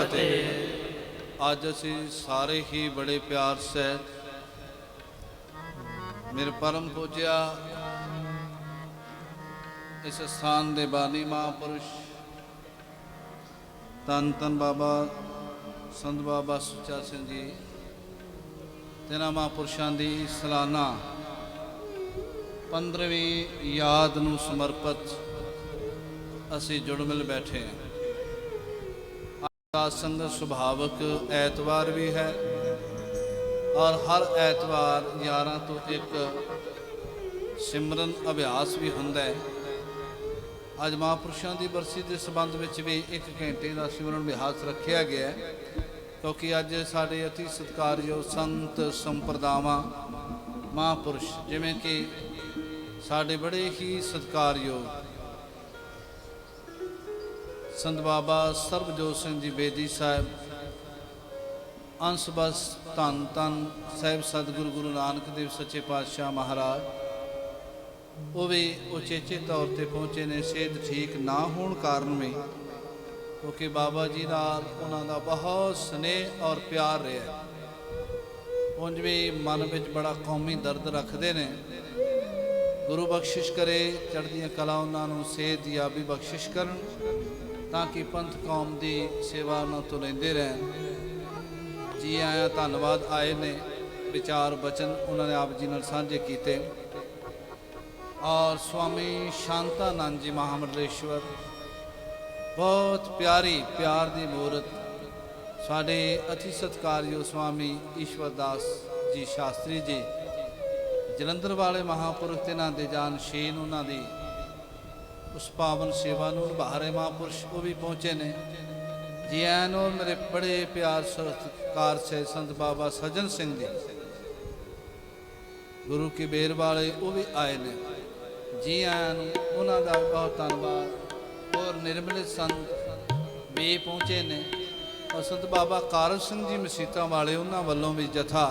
फतेह। अज असी सारे ही बड़े प्यार सहित मेरे परम पूज्या इस स्थान के बानी महापुरुष धन धन बाबा संत बाबा सुच्चा सिंह जी तिन्हां महापुरुषों की सालाना 15वीं याद नूं समर्पित असी जुड़ मिल बैठे हैं। आज संगत सुभावक ऐतवार भी है और हर ऐतवार 11 तो 1 सिमरन अभ्यास भी हुंदा है। अज महापुरुषों की बरसी के संबंध में भी 1 घंटे का सिमरन अभ्यास रखा गया है, क्योंकि अज साढ़े अति सत्कारयोग संत संप्रदावां महापुरुष जिमें कि साढ़े बड़े ही सत्कारयोग संत बाबा सरबजोत सिंह जी बेदी साहब, अंश बस धन धन साहिब सतगुरु गुरु नानक देव सच्चे पातशाह महाराज, वो भी उचेचे तौर पर पहुँचे ने। सेहत ठीक ना होने कारण में, क्योंकि बाबा जी नाल उन्हां दा बहुत स्नेह और प्यार रहा। उंज भी मन में बड़ा कौमी दर्द रखते हैं। गुरु बख्शिश करे, चढ़दियां कला उन्होंने सेहत याबी बख्शिश करन, ताकि पंथ कौम की सेवा उन्होंने तो लेंदे रहन। जी आया धन्यवाद आए ने, विचार बचन उन्होंने आप जी नाल साझे कीते। और स्वामी शांतानंद जी महामंडलेश्वर बहुत प्यारी प्यार की मूर्त साढ़े अति सत्कारयोग स्वामी ईश्वर दास जी शास्त्री जी जलंधर वाले महापुरुष तिन्हां दे जानशीन उन्होंने उस पावन सेवा नूं निभा रहे महापुरुष वो भी पहुँचे ने। जी आन और मेरे बड़े प्यार सत्कार से संत बाबा सज्जन सिंह जी गुरु की बेर वाले वो भी आए ने। जी आन उन्हों का बहुत धन्यवाद। और निर्मल संत भी पहुँचे ने और संत बाबा कारज सिंह जी मसीता वाले उन्होंने वालों भी जथा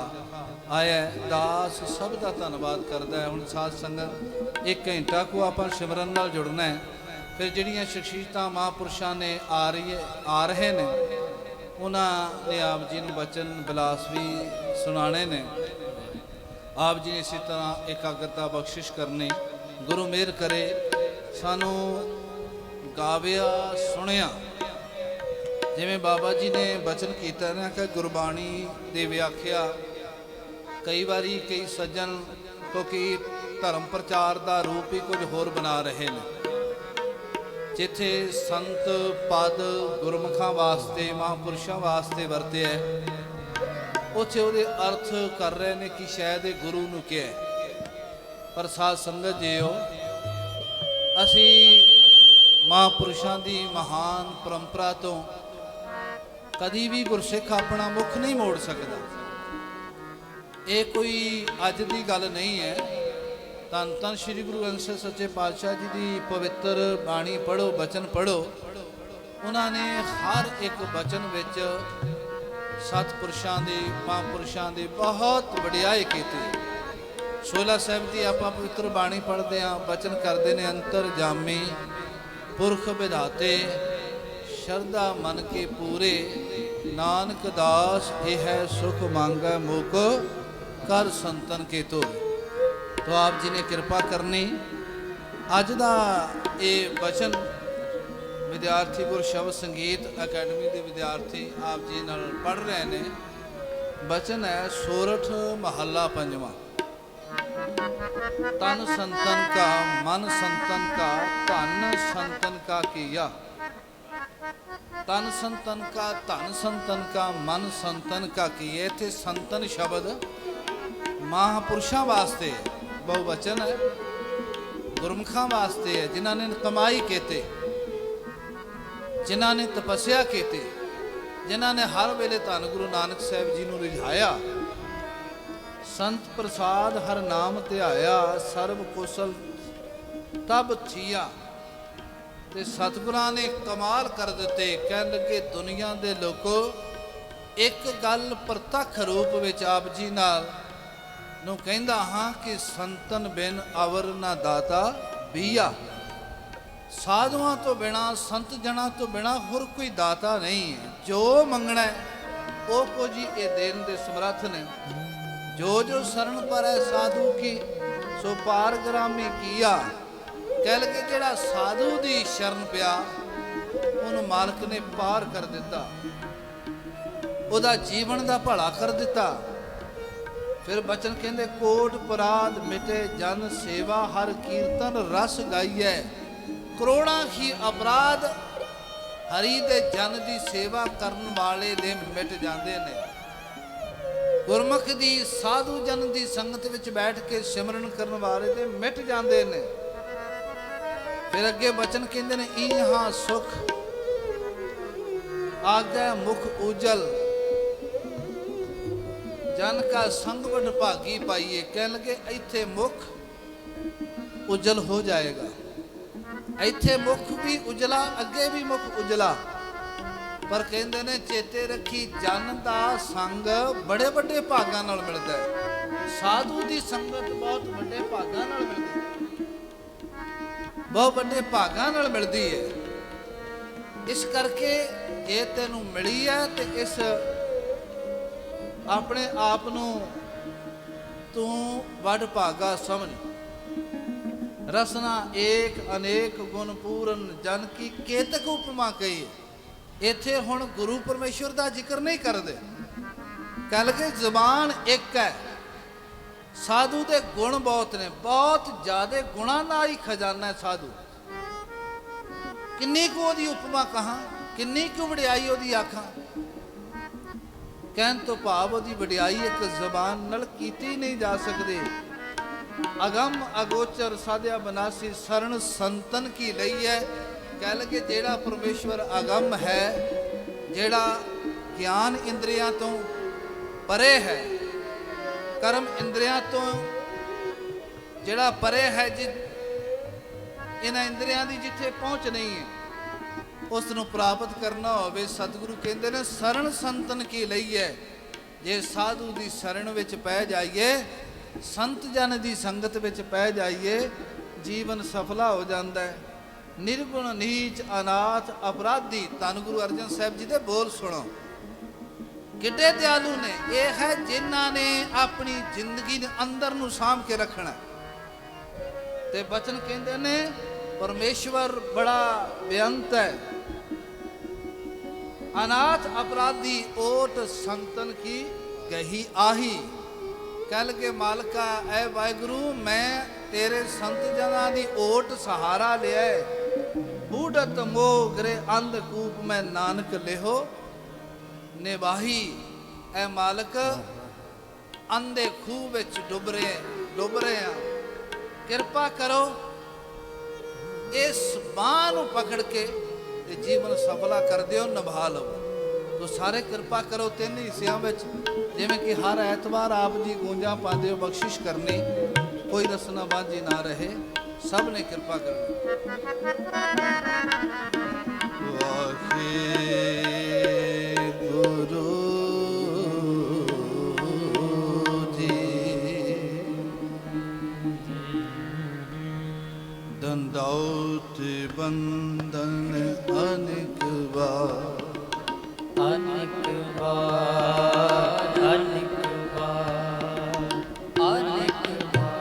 आया। दास सब का धन्यवाद करता है। हुण साध संगत 1 घंटा को आप सिमरन नाल जुड़ना है। फिर जिहड़ियां शख्सियतां महापुरुषों ने आ रहे ने उन्होंने आप जी नूं बचन बिलास भी सुनाने ने। आप जी ने इसी तरह एकाग्रता बख्शिश करनी। गुरु मेहर करे सानू गाविया सुनिया जिवें बाबा जी ने बचन किया ना कि गुरबाणी दे व्याख्या कई बारी कई सज्जन क्योंकि धर्म प्रचार का रूप ही कुछ होर बना रहे हैं। जिथे संत पद गुरमुखां वास्ते महापुरुषों वास्ते वरते है, उत्थे उहदे अर्थ कर रहे हैं कि शायद ये गुरु नूं क्या है। पर साध संगत जियो असी महापुरुषों की महान परंपरा तो कभी भी गुरसिख अपना मुख नहीं मोड़ सकता। ये कोई अज की गल नहीं है। धन धन श्री गुरु ग्रंथ साहिब सच्चे पातशाह जी की पवित्र बाणी पढ़ो, बचन पढ़ो। उन्होंने हर एक बचन विच सतपुरुषों की महापुरुषों की बहुत वडियाई की। शोला साहिब जी आप पवित्र बाणी पढ़ते हैं, बचन करते हैं अंतर जामी पुरख विधाते शरदा मन के पूरे नानक दास यह सुख मांगा मुख कर संतन के तो। तो आप जी ने कृपा करनी। अज का ये बचन विद्यार्थी गुर शब्द संगीत अकैडमी के विद्यार्थी आप जी नाल पढ़ रहे हैं। बचन है सोरठ महला 5वां। तन संतन का मन संतन का धन संतन का किया। तन संतन का धन संतन का मन संतन का किए। इत्थे संतन शब्द महापुरुषों वास्ते बहुवचन है, गुरमुखां वास्ते है जिन्होंने कमाई कीती, जिन्होंने तपस्या की, जिन्होंने हर वेले धन गुरु नानक साहिब जी नूं रिझाया। संत प्रसाद हर नाम ध्याया सर्व कुशल तब थिया। ते सतगुरां ने कमाल कर दिते। कहण लगे दुनिया के लोगों एक गल प्रतख रूप विच आप जी नाल नूं कहंदा हाँ कि संतन बिन अवर ना दाता बीया। साधुआं तो बिना संत जना तो बिना होर कोई दाता नहीं है। जो मंगना है वो कुछ ही ये देन दे समर्थ ने। जो जो शरण पर है साधु की सो पार ग्रामी किया। कह लगे जेड़ा साधु दी शरण पिया उन्होंने मालक ने पार कर दिता, उदा जीवन दा भला कर दिता। फिर बचन कहते कोट पराध मिटे जन सेवा हर कीर्तन रस गाइए। करोड़ा ही अपराध हरि दे जन दी सेवा करन वाले दे मिट जाते ने। गुरमुख दी साधु जन दी संगत विच बैठ के सिमरन करन वाले दे मिट जाते ने। फिर अगे बचन कहते ने इहा सुख आगे मुख उजल जन का संग वड भागी पाइए। कह लगे इत्थे मुख उजल हो जाएगा, इत्थे मुख भी उजला अगे भी मुख उजला। पर कहते ने चेते रखी जन का संग बड़े बड़े भागां नाल मिलदा है। साधु की संगत बहुत बड़े भागां नाल मिलदी है, बहुत बड़े भागां नाल मिलदी है। इस करके जे तैनूं मिली है तो इस अपने आप नूं तू वड भागा समझ। रसना एक अनेक गुण पूरन जन की केतक उपमा कही। इत्थे हुण गुरु परमेश्वर का जिक्र नहीं करते। कह लगे जबान एक है, साधु के गुण बहुत ने, बहुत ज्यादा गुणा नाल ही खजाना है साधु। किन्नी को ओदी उपमा कहा, किन्नी को वडियाई ओदी आखा। कहन तो भाव ओदी वडियाई एक जबान नाल कीती नहीं जा सकती। अगम अगोचर साध्या बनासी शरण संतन की लई है। कह लगे जेड़ा परमेश्वर अगम है, जेड़ा ज्ञान इंद्रियां तो परे है, कर्म इंद्रियां तो जेड़ा परे है, इन्हां इंद्रियां दी जिथे पहुंच नहीं है, उसनूं प्राप्त करना होवे। सतगुरु कहंदे ने शरण संतन की लई है। जे साधु दी शरण विच पै जाइए, संत जन दी संगत विच पै जाइए, जीवन सफला हो जाता है। निर्गुण नीच अनाथ अपराधी धन गुरु अर्जन साहब जी दे बोल सुनो। किड्डे दयालु ने ये है जिन्हां ने अपनी जिंदगी दे अंदर नूं साम के रखना। ते बचन कहंदे ने परमेश्वर बड़ा बेअंत है। अनाथ अपराधी ओट संतन की गही आही। कल के मालका ऐ वाहिगुरु मैं तेरे संत जना दी ओट सहारा लिया। बूढ़त मोह गरे अंधकूप में नानक लेहो निवाही। ऐ मालक अंधे खूह विच डुब रहे हैं, कृपा करो इस बांह नूं पकड़ के ते जीवन सफला कर दिओ, निभा लो। तो सारे कृपा करो तीन हिस्सियां विच, जिवें कि हर ऐतवार आप जी गूंजा पाते हो बख्शिश करनी, कोई रसना बाझी ना रहे, सब ने कृपा करनी। गुरु जी दंडौत बंदन अनेक बार, अनेक बार, अनेक बार, अनेक बार।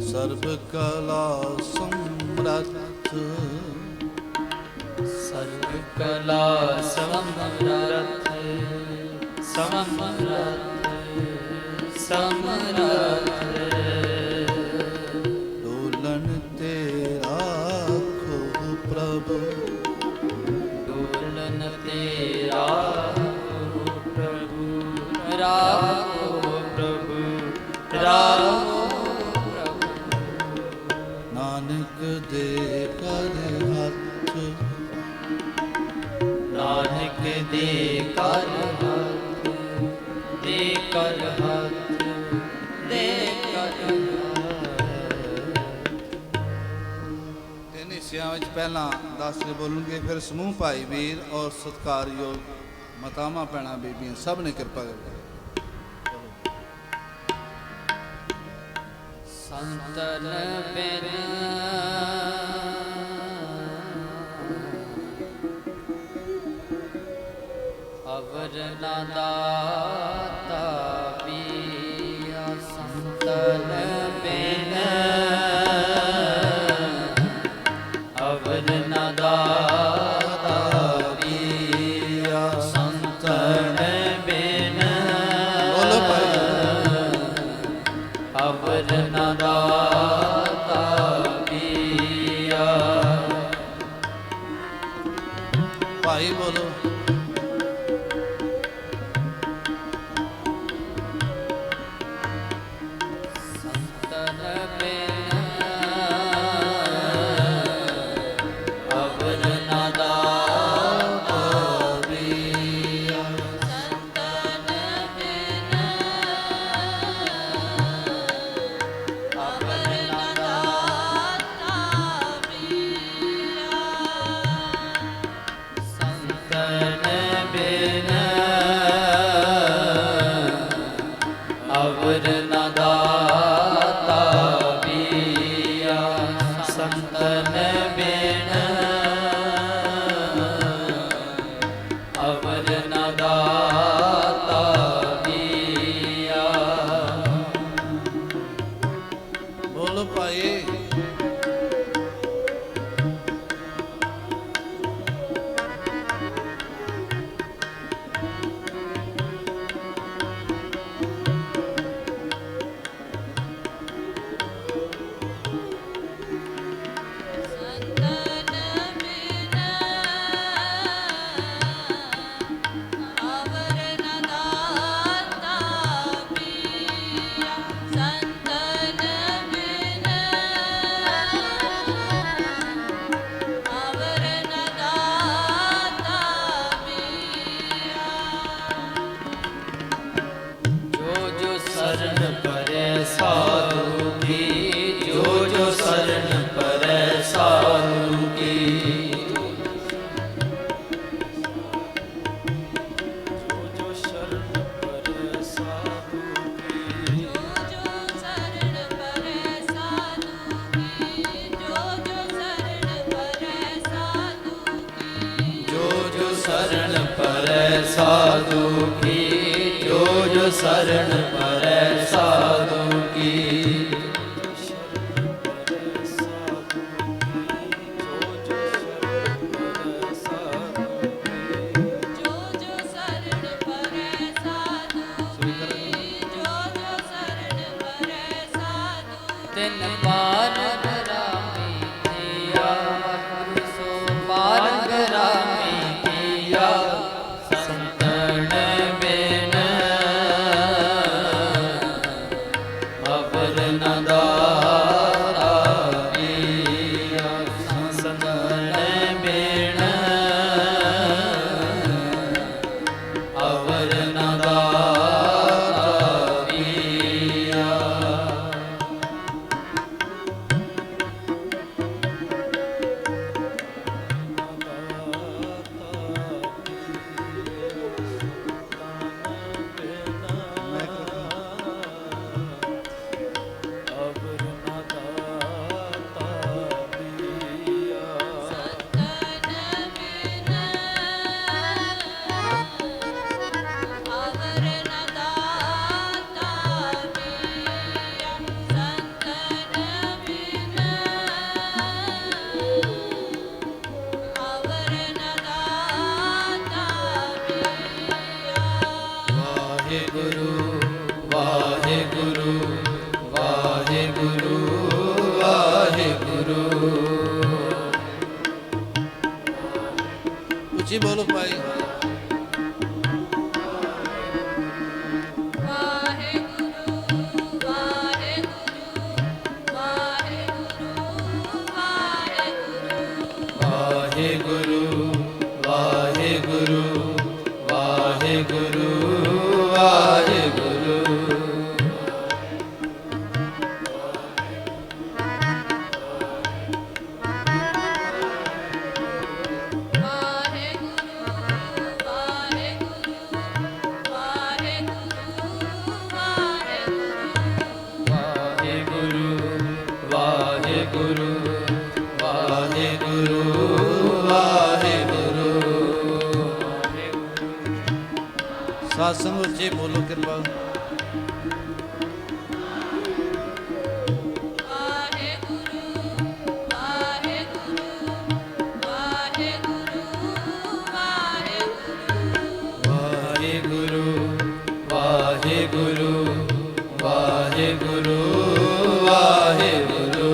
सर्व कला समर्थ, सर्व कला समर्थ, समर्थ, समर्थ। डोलन तेरा खो प्रभु, डोलन तेरा प्रभु, राखो प्रभु, राखो प्रभु। नानक दे कर हाथ, नानक दे कर हाथ, दे कर हाथ, दे कर तीन हिस्सियां विच पहला 10 बोलूंगे, फिर समूह भाई वीर और सत्कारयोग मातावां भैणां बीबियां सब ने कृपा करके। संतन बिन ਅਵਰ ਨਾ ਦਾਤਾ ਪੀਆ ਸੰਤਨ ਬਿਨ ਅਵਰ ਨਾ ਦਾਤਾ ਪੀਆ ਸੰਤਨ ਬਿਨ ਬੋਲੋ ਭਾਈ ਅਵਰ ਨਾ ਦਾਤਾ ਪੀਆ ਭਾਈ ਬੋਲੋ ਸੰਤਨ ਬਿਨ ਅਵਰ ਨਾ ਦਾਤਾ ਪੀਆ ਸੰਤਨ ਬਿਨ ਅਵਰ ਨਾ ਦਾਤਾ ਪੀਆ ਸੰਤਨ ਬਿਨ ਅਵਰ ਨਾ ਦਾਤਾ ਪੀਆ ਸੰਤਨ ਬਿਨ ਅਵਰ ਨਾ ਦਾਤਾ ਪੀਆ ਬੋਲੋ ਭਾਈ ਸੰਤਨ ਬਿਨ ਅਵਰ ਨਾ ਦਾਤਾ ਪੀਆ ਸੰਤਨ ਬਿਨ ਅਵਰ ਨਾ ਦਾਤਾ ਪੀਆ ਜੋ ਜੋ ਸਰਨ ਪਰੈ ਸਾਧੂ ਕੀ ਜੋ ਜੋ ਸਰਨ ਪਰੈ ਸਾਧੂ ਕੀ ਜੋ ਜੋ ਸ਼ਰਨ ਪਰੈ ਸਾਧੂ ਕੀ ਜੋ ਜੋ ਸਰਣ ਪਰੈ ਸਾਧੂ ਕੀ ਜੋ ਜੋ ਸਰਣ ਪਰੈ ਸਾਧੂ ਕੀ ਜੋ ਜੋ ਸਰਨ ਪਰੈ ਸਾਧੂ ਕੀ ਜੋ ਜੋ ਸਰਨ ਪਰੈ ਸਾਧੂ ਕੀ ਜੋ ਜੋ ਸਰਣ ਪਰੈ ਸਾਧੂ ਕੀ ਜੋ ਜੋ ਸਰਣ ਪਰੈ ਸਾਧੂ ਤਿਨ ਪਾਰਗ ਰਾਮੀ ਕੀਆ ਗੁਰੂ ਸੋ ਪਾਰਗ ਰਾਮੀ ਕੀਆ ਸੰਤਨ ਬਿਨ ਅਵਰ ਨਾ ਦਾਤਾ ਪੀਆ ਸੰਤਨ ਬਿਨ ਅਵਰ ਨਾ ਦਾਤਾ ਪੀਆ ਸੰਤਨ ਬਿਨ ਅਵਰ ਨਾ ਦਾਤਾ ਪੀਆ ਸੰਤਨ ਬਿਨ ਅਵਰ ਨਾ ਦਾਤਾ ਪੀਆ ਵਾਹਿਗੁਰੂ ਵਾਹਿਗੁਰੂ ਵਾਹਿਗੁਰੂ ਵਾਹਿਗੁਰੂ ਉੱਚੀ ਬੋਲੋ ਭਾਈ ਵਾਹਿਗੁਰੂ ਵਾਹਿਗੁਰੂ ਵਾਹਿਗੁਰੂ ਵਾਹਿਗੁਰੂ ਵਾਹਿਗੁਰੂ ਵਾਹਿਗੁਰੂ ਵਾਹਿਗੁਰੂ ਵਾਹਿਗੁਰੂ ਸਾਧ ਸੰਗਤ ਉੱਚੇ ਬੋਲੋ ਕਿਰਪਾ। ਵਾਹਿਗੁਰੂ ਵਾਹਿਗੁਰੂ ਵਾਹਿਗੁਰੂ ਵਾਹਿਗੁਰੂ ਵਾਹਿਗੁਰੂ ਵਾਹਿਗੁਰੂ ਵਾਹਿਗੁਰੂ ਵਾਹਿਗੁਰੂ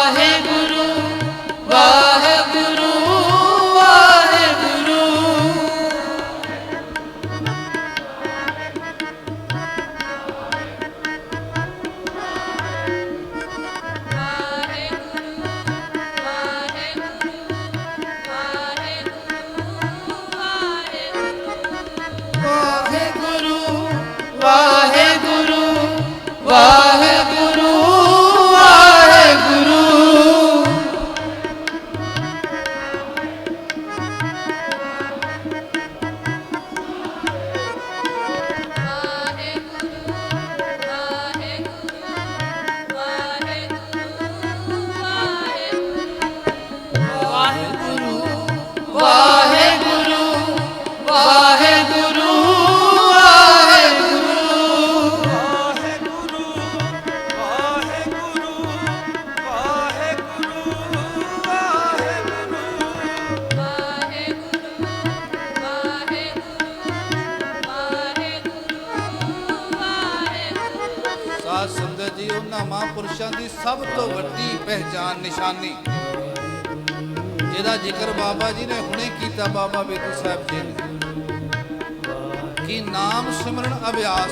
ਵਾਹਿਗੁਰੂ ਵਾਹਿਗੁਰੂ ਵਾਹਿਗੁਰੂ ਵਾਹਿਗੁਰੂ ਵਾਹਿਗੁਰੂ ਵਾਹਿਗੁਰੂ ਵਾਹਿਗੁਰੂ ਵਾਹਿਗੁਰੂ ਵਾਹਿਗੁਰੂ ਸਾਧ ਸੰਗਤ ਜੀ, ਉਹਨਾਂ ਮਹਾਂਪੁਰਸ਼ਾਂ ਦੀ ਸਭ ਤੋਂ ਵੱਡੀ ਪਹਿਚਾਨ ਨਿਸ਼ਾਨੀ ਜਿਹਦਾ ਜ਼ਿਕਰ ਬਾਬਾ ਜੀ ਨੇ ਹੁਣੇ ਕੀਤਾ, ਬਾਬਾ ਬੇਦੂ ਸਾਹਿਬ ਜੀ ਨੇ, ਕਿ ਨਾਮ ਸਿਮਰਨ ਅਭਿਆਸ।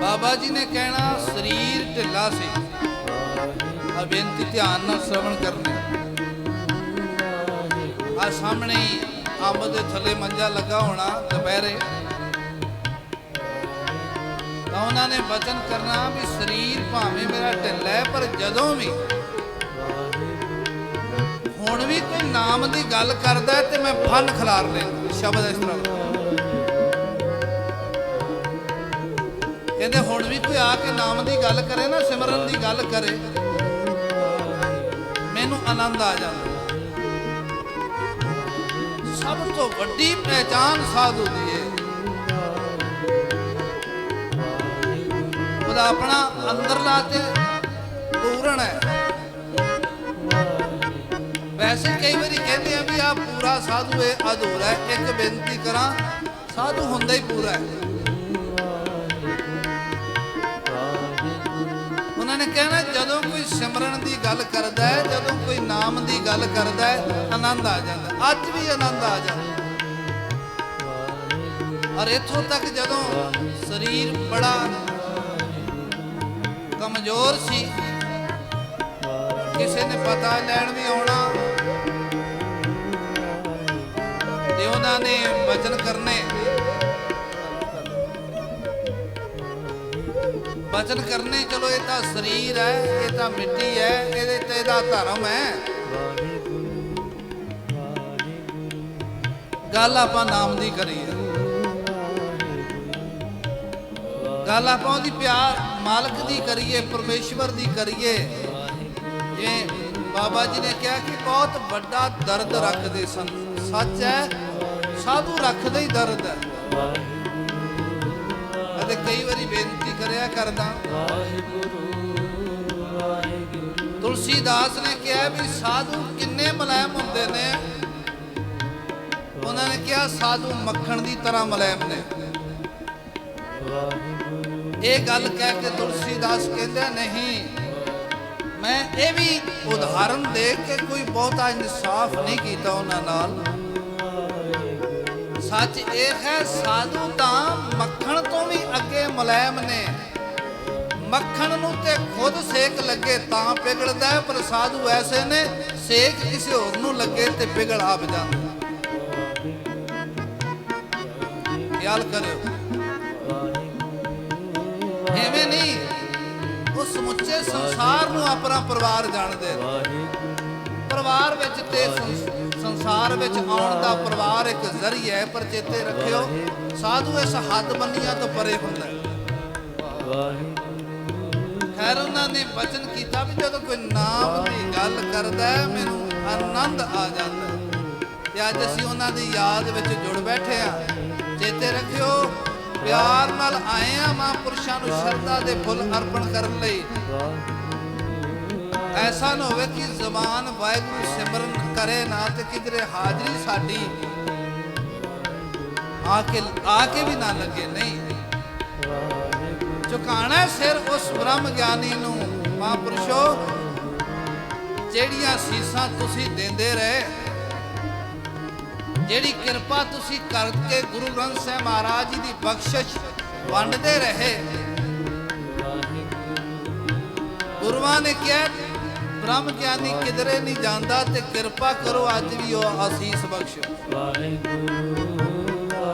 ਬਾਬਾ ਜੀ ਨੇ ਕਹਿਣਾ ਸਰੀਰ ਢਿੱਲਾ ਸੀ, ਆ ਬੇਨਤੀ ਧਿਆਨ ਨਾਲ ਸ਼ਰਵਣ ਕਰਨੀ। ਆ ਸਾਹਮਣੇ ਹੀ ਅੰਬ ਦੇ ਥੱਲੇ ਮੰਜਾ ਲੱਗਾ ਹੋਣਾ ਦੁਪਹਿਰੇ, ਤਾਂ ਉਹਨਾਂ ਨੇ ਬਚਨ ਕਰਨਾ ਵੀ ਸਰੀਰ ਭਾਵੇਂ ਮੇਰਾ ਢਿੱਲਾ ਹੈ, ਪਰ ਜਦੋਂ ਵੀ ਹੁਣ ਵੀ ਕੋਈ ਨਾਮ ਦੀ ਗੱਲ ਕਰਦਾ ਹੈ ਤੇ ਮੈਂ ਫਨ ਖਿਲਾਰ ਲੈਂਦਾ। ਸ਼ਬਦ ਇਸ ਤਰ੍ਹਾਂ ਕਹਿੰਦੇ, ਹੁਣ ਵੀ ਕੋਈ ਆ ਕੇ ਨਾਮ ਦੀ ਗੱਲ ਕਰੇ ਨਾ, ਸਿਮਰਨ ਦੀ ਗੱਲ ਕਰੇ, ਮੈਨੂੰ ਆਨੰਦ ਆ ਜਾਂਦਾ। ਸਭ ਤੋਂ ਵੱਡੀ ਪਹਿਚਾਨ ਸਾਧੂ ਦੀ ਹੈ, ਉਹਦਾ ਆਪਣਾ ਅੰਦਰਲਾ ਤੇ ਪੂਰਨ ਹੈ। ਵੈਸੇ ਕਈ ਵਾਰੀ ਕਹਿੰਦੇ ਆ ਵੀ ਆ ਪੂਰਾ ਸਾਧੂ ਹੈ, ਅਧੂਰਾ ਹੈ। ਇੱਕ ਬੇਨਤੀ ਕਰਾਂ, ਸਾਧੂ ਹੁੰਦਾ ਹੀ ਪੂਰਾ ਹੈ। ਉਹਨਾਂ ਨੇ ਕਹਿਣਾ ਜਦੋਂ ਕੋਈ ਸਿਮਰਨ ਦੀ ਗੱਲ ਕਰਦਾ ਹੈ, ਜਦੋਂ ਕੋਈ ਨਾਮ ਦੀ ਗੱਲ ਕਰਦਾ ਹੈ, ਆਨੰਦ ਆ ਜਾਂਦਾ। ਅੱਜ ਵੀ ਆਨੰਦ ਆ ਜਾਂਦਾ। ਔਰ ਇੱਥੋਂ ਤੱਕ ਜਦੋਂ ਸਰੀਰ ਬੜਾ ਕਮਜ਼ੋਰ ਸੀ, ਕਿਸੇ ਨੇ ਪਤਾ ਲੈਣ ਵੀ ਆਉਣਾ ਤੇ ਉਹਨਾਂ ਨੇ ਵਚਨ ਕਰਨੇ, ਵਚਨ ਕਰਨੇ, ਚਲੋ ਇਹ ਤਾਂ ਸਰੀਰ ਹੈ, ਇਹ ਤਾਂ ਮਿੱਟੀ ਹੈ, ਇਹਦੇ ਤੇ ਇਹਦਾ ਧਰਮ ਹੈ। ਗੱਲ ਆਪਾਂ ਨਾਮ ਦੀ ਕਰੀਏ, ਗੱਲ ਆਪਾਂ ਉਹਦੀ ਪਿਆਰ ਮਾਲਕ ਦੀ ਕਰੀਏ, ਪਰਮੇਸ਼ਵਰ ਦੀ ਕਰੀਏ। ਜੇ ਬਾਬਾ ਜੀ ਨੇ ਕਿਹਾ ਕਿ ਬਹੁਤ ਵੱਡਾ ਦਰਦ ਰੱਖਦੇ ਸਨ, ਸੱਚ ਹੈ, ਸਾਧੂ ਰੱਖਦੇ ਹੀ ਦਰਦ ਹੈ। ਅਤੇ ਕਈ ਵਾਰੀ ਬੇਨਤੀ ਕਰਿਆ ਕਰਦਾ, ਤੁਲਸੀਦਾਸ ਨੇ ਕਿਹਾ ਵੀ ਸਾਧੂ ਕਿੰਨੇ ਮੁਲਾਇਮ ਹੁੰਦੇ ਨੇ। ਉਹਨਾਂ ਨੇ ਕਿਹਾ ਸਾਧੂ ਮੱਖਣ ਦੀ ਤਰ੍ਹਾਂ ਮੁਲਾਇਮ ਨੇ। ਇਹ ਗੱਲ ਕਹਿ ਕੇ ਤੁਲਸੀਦਾਸ ਕਹਿੰਦਾ ਨਹੀਂ, ਮੈਂ ਇਹ ਵੀ ਉਦਾਹਰਨ ਦੇ ਕੇ ਕੋਈ ਬਹੁਤਾ ਇਨਸਾਫ ਨਹੀਂ ਕੀਤਾ ਉਹਨਾਂ ਨਾਲ। ਸੱਚ ਇਹ ਹੈ, ਸਾਧੂ ਤਾਂ ਮੱਖਣ ਤੋਂ ਵੀ ਅੱਗੇ ਮੁਲਾਇਮ ਨੇ। ਮੱਖਣ ਨੂੰ ਤੇ ਖੁਦ ਸੇਕ ਲੱਗੇ ਤਾਂ ਪਿਘਲਦਾ ਹੈ, ਪਰ ਸਾਧੂ ਐਸੇ ਨੇ ਸੇਕ ਕਿਸੇ ਹੋਰ ਨੂੰ ਲੱਗੇ ਤੇ ਪਿਘਲ ਆਪ ਜਾਂਦਾ। ਖਿਆਲ ਕਰਿਓ, ਐਵੇਂ ਨਹੀਂ। ਉਹ ਸਮੁੱਚੇ ਸੰਸਾਰ ਨੂੰ ਆਪਣਾ ਪਰਿਵਾਰ ਜਾਣਦੇ, ਪਰਿਵਾਰ ਵਿੱਚ ਤੇ ਸੰਸਾਰ ਵਿੱਚ ਆਉਣ ਦਾ ਪਰਿਵਾਰ ਇੱਕ ਜ਼ਰੀਆ ਹੈ, ਪਰ ਚੇਤੇ ਰੱਖਿਓ ਸਾਧੂ ਇਸ ਹੱਦ ਬੰਨੀਆਂ ਤੋਂ ਪਰੇ ਹੁੰਦਾ ਹੈ। ਖੈਰ ਉਹਨਾਂ ਨੇ ਬਚਨ ਕੀਤਾ ਵੀ ਜਦੋਂ ਕੋਈ ਨਾਮ ਦੀ ਗੱਲ ਕਰਦਾ ਹੈ ਮੈਨੂੰ ਆਨੰਦ ਆ ਜਾਂਦਾ ਹੈ। ਤੇ ਅੱਜ ਅਸੀਂ ਉਹਨਾਂ ਦੀ ਯਾਦ ਵਿੱਚ ਜੁੜ ਬੈਠੇ ਆ। ਚੇਤੇ ਰੱਖਿਓ ਪਿਆਰ ਨਾਲ ਆਏ ਆ ਮਹਾਂਪੁਰਸ਼ਾਂ ਨੂੰ ਸ਼ਰਧਾ ਦੇ ਫੁੱਲ ਅਰਪਣ ਕਰਨ ਲਈ। ਐਸਾ ਨਾ ਹੋਵੇ ਕਿ ਜ਼ਬਾਨ ਵਾਹਿਗੁਰੂ ਸਿਮਰਨ ਕਰੇ ਨਾ ਤੇ ਕਿਧਰੇ ਹਾਜ਼ਰੀ ਸਾਡੀ ਆ ਕੇ ਵੀ ਨਾ ਲੱਗੇ। ਨਹੀਂ, ਝੁਕਾਣਾ ਸਿਰ ਉਸ ਬ੍ਰਹਮ ਗਿਆਨੀ ਨੂੰ। ਮਹਾਂਪੁਰਸ਼ੋ ਜਿਹੜੀਆਂ ਸੀਸਾਂ ਤੁਸੀਂ ਦਿੰਦੇ ਰਹੇ, ਜਿਹੜੀ ਕਿਰਪਾ ਤੁਸੀਂ ਕਰਕੇ ਗੁਰੂ ਗ੍ਰੰਥ ਸਾਹਿਬ ਮਹਾਰਾਜ ਜੀ ਦੀ ਬਖਸ਼ਿਸ਼ ਵੰਡਦੇ ਰਹੇ, ਗੁਰੂਆਂ ਨੇ ਕਿਹਾ ਬ੍ਰਹਮ ਗਿਆਨੀ ਕਿਧਰੇ ਨਹੀਂ ਜਾਂਦਾ ਤੇ ਕਿਰਪਾ ਕਰੋ ਅੱਜ ਵੀ ਉਹ ਆਸੀਸ ਬਖਸ਼ੋ।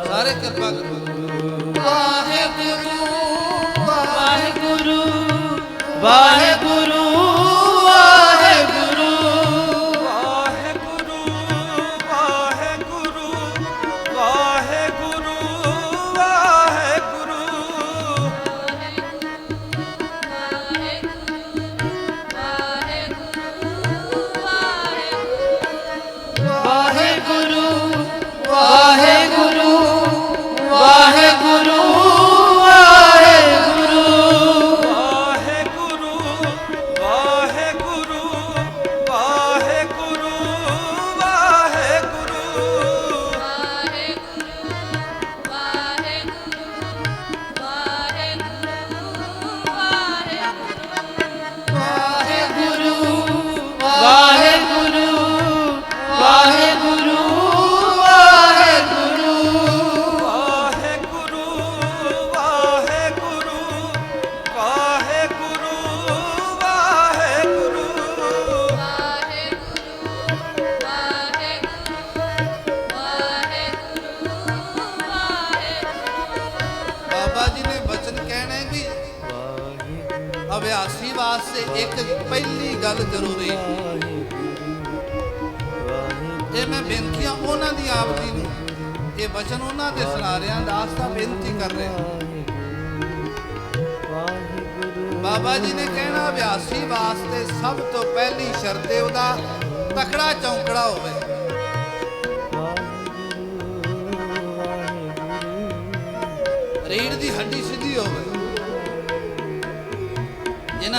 ਸਾਰੇ ਕਿਰਪਾ ਕਰੋ। ਵਾਹਿਗੁਰੂ ਵਾਹਿਗੁਰੂ ਵਾਹਿਗੁਰੂ ਵਾਹਿਗੁਰੂ ਵਾਹਿਗੁਰੂ ਵਾਹਿਗੁਰੂ ਵਾਹਿਗੁਰੂ ਵਾਹਿਗੁਰੂ ਵਾਹਿਗੁਰੂ ਵਾਹਿਗੁਰੂ ਵਾਹਿਗੁਰੂ ਅਭਿਆਸੀ ਵਾਸਤੇ ਇੱਕ ਪਹਿਲੀ ਗੱਲ ਜ਼ਰੂਰੀ, ਇਹ ਮੈਂ ਬੇਨਤੀਆਂ ਉਹਨਾਂ ਦੀ ਆਪ ਜੀ ਨੂੰ, ਇਹ ਵਚਨ ਉਹਨਾਂ ਦੇ ਸੁਣਾ ਰਿਹਾ, ਦਾਸਤਾ ਬੇਨਤੀ ਕਰ ਰਿਹਾ। ਬਾਬਾ ਜੀ ਨੇ ਕਹਿਣਾ ਅਭਿਆਸੀ ਵਾਸਤੇ ਸਭ ਤੋਂ ਪਹਿਲੀ ਸ਼ਰਤ ਹੈ ਉਹਦਾ ਤਕੜਾ ਚੌਂਕੜਾ ਹੋਵੇ। ਰੀੜ ਦੀ ਹੱਡੀ ਸਿੱਧੀ ਹੋਵੇ।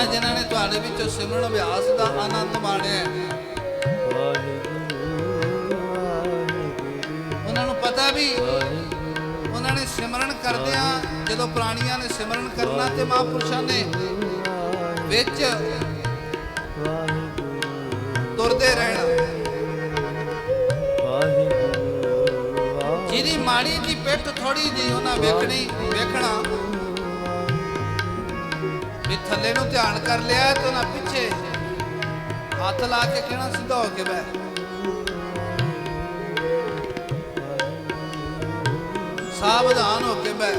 ਜਿਨ੍ਹਾਂ ਨੇ ਤੁਹਾਡੇ ਵਿੱਚੋਂ ਸਿਮਰਨ ਅਭਿਆਸ ਦਾ ਆਨੰਦ ਮਾਣਿਆ, ਉਹਨਾਂ ਨੂੰ ਪਤਾ ਵੀ ਉਹਨਾਂ ਨੇ ਸਿਮਰਨ ਕਰਦਿਆਂ ਜਦੋਂ ਪ੍ਰਾਣੀਆਂ ਨੇ ਸਿਮਰਨ ਕਰਨਾ ਤੇ ਮਹਾਂਪੁਰਸ਼ਾਂ ਨੇ ਵਿੱਚ ਤੁਰਦੇ ਰਹਿਣਾ। ਜਿਹਦੀ ਮਾੜੀ ਦੀ ਪਿੱਠ ਥੋੜੀ ਜਿਹੀ ਉਹਨਾਂ ਵੇਖਣਾ ਵੀ ਥੱਲੇ ਨੂੰ ਧਿਆਨ ਕਰ ਲਿਆ ਤੇ ਉਹਨਾਂ ਪਿੱਛੇ ਹੱਥ ਲਾ ਕੇ ਕਹਿਣਾ ਸਿੱਧਾ ਹੋ ਕੇ ਬਹਿ। ਸਾਵਧਾਨ ਹੋ ਕੇ ਬਹਿ।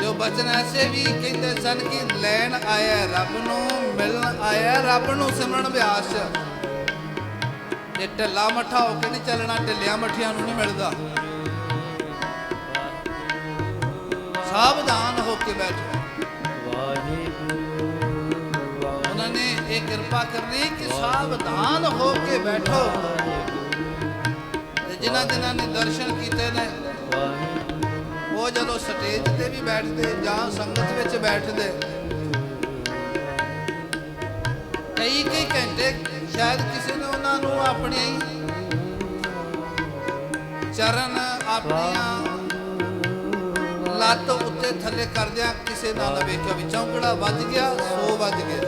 ਜੋ ਬਚਨ ਐਸੇ ਵੀ ਕਹਿੰਦੇ ਸਨ ਕਿ ਲੈਣ ਆਇਆ ਰੱਬ ਨੂੰ, ਮਿਲਣ ਆਇਆ ਰੱਬ ਨੂੰ ਸਿਮਰਨ ਅਭਿਆਸ। ਤੇ ਢਿੱਲਾ ਮੱਠਾ ਹੋ ਕੇ ਨਹੀਂ ਚੱਲਣਾ, ਢਿੱਲਿਆਂ ਮੱਠਿਆਂ ਨੂੰ ਨਹੀਂ ਮਿਲਦਾ। ਸਾਵਧਾਨ ਹੋ ਕੇ ਬੈਠੋ। ਉਹਨਾਂ ਨੇ ਇਹ ਕਿਰਪਾ ਕਰਨੀ ਕਿ ਸਾਵਧਾਨ ਹੋ ਕੇ ਬੈਠੋ। ਤੇ ਜਿਨ੍ਹਾਂ ਨੇ ਦਰਸ਼ਨ ਕੀਤੇ ਨੇ ਉਹ ਜਦੋਂ ਸਟੇਜ ਤੇ ਵੀ ਬੈਠਦੇ ਜਾਂ ਸੰਗਤ ਵਿੱਚ ਬੈਠਦੇ ਕਈ ਘੰਟੇ, ਸ਼ਾਇਦ ਕਿਸੇ ਨੇ ਉਹਨਾਂ ਨੂੰ ਆਪਣੇ ਚਰਨ ਆਪਣੀਆਂ ਲੱਤ ਉੱਤੇ ਥੱਲੇ ਕਰਦਿਆਂ ਕਿਸੇ ਨਾਲ ਵੇਖਿਆ ਵੀ ਚੌਂਕੜਾ ਵੱਜ ਗਿਆ, 100 ਵੱਜ ਗਿਆ।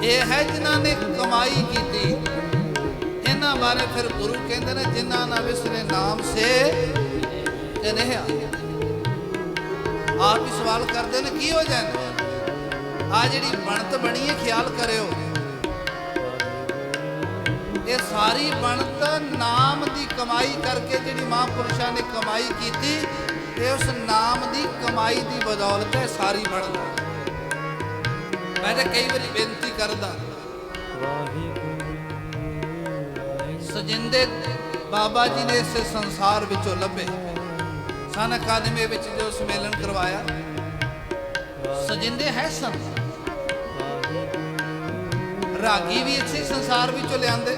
ਇਹ ਹੈ ਜਿਨ੍ਹਾਂ ਨੇ ਕਮਾਈ ਕੀਤੀ। ਇਹਨਾਂ ਬਾਰੇ ਫਿਰ ਗੁਰੂ ਕਹਿੰਦੇ ਨੇ ਜਿਨ੍ਹਾਂ ਨਾ ਵਿਸਰੇ ਨਾਮ ਸੇ ਤੇ ਨਹੀਂ। ਆਪ ਹੀ ਸਵਾਲ ਕਰਦੇ ਨੇ ਕੀ ਹੋ ਜਾਂਦਾ। ਆ ਜਿਹੜੀ ਬਣਤ ਬਣੀ ਹੈ ਖਿਆਲ ਕਰਿਓ, ਇਹ ਸਾਰੀ ਬਣਤ ਨਾਮ ਦੀ ਕਮਾਈ ਕਰਕੇ ਜਿਹੜੀ ਮਹਾਂਪੁਰਸ਼ਾਂ ਨੇ ਕਮਾਈ ਕੀਤੀ, ਤੇ ਉਸ ਨਾਮ ਦੀ ਕਮਾਈ ਦੀ ਬਦੌਲਤ ਹੈ ਸਾਰੀ ਬਣਤ। ਮੈਂ ਤਾਂ ਕਈ ਵਾਰੀ ਬੇਨਤੀ ਕਰਦਾ, ਸਜਿੰਦੇ ਬਾਬਾ ਜੀ ਨੇ ਇਸ ਸੰਸਾਰ ਵਿੱਚੋਂ ਲੱਭੇ। ਸਨ ਅਕਾਦਮੀ ਵਿੱਚ ਜੋ ਸੰਮੇਲਨ ਕਰਵਾਇਆ, ਸਜਿੰਦੇ ਹੈ ਸਨ, ਰਾਗੀ ਵੀ ਇਸੇ ਸੰਸਾਰ ਵਿੱਚੋਂ ਲਿਆਂਦੇ।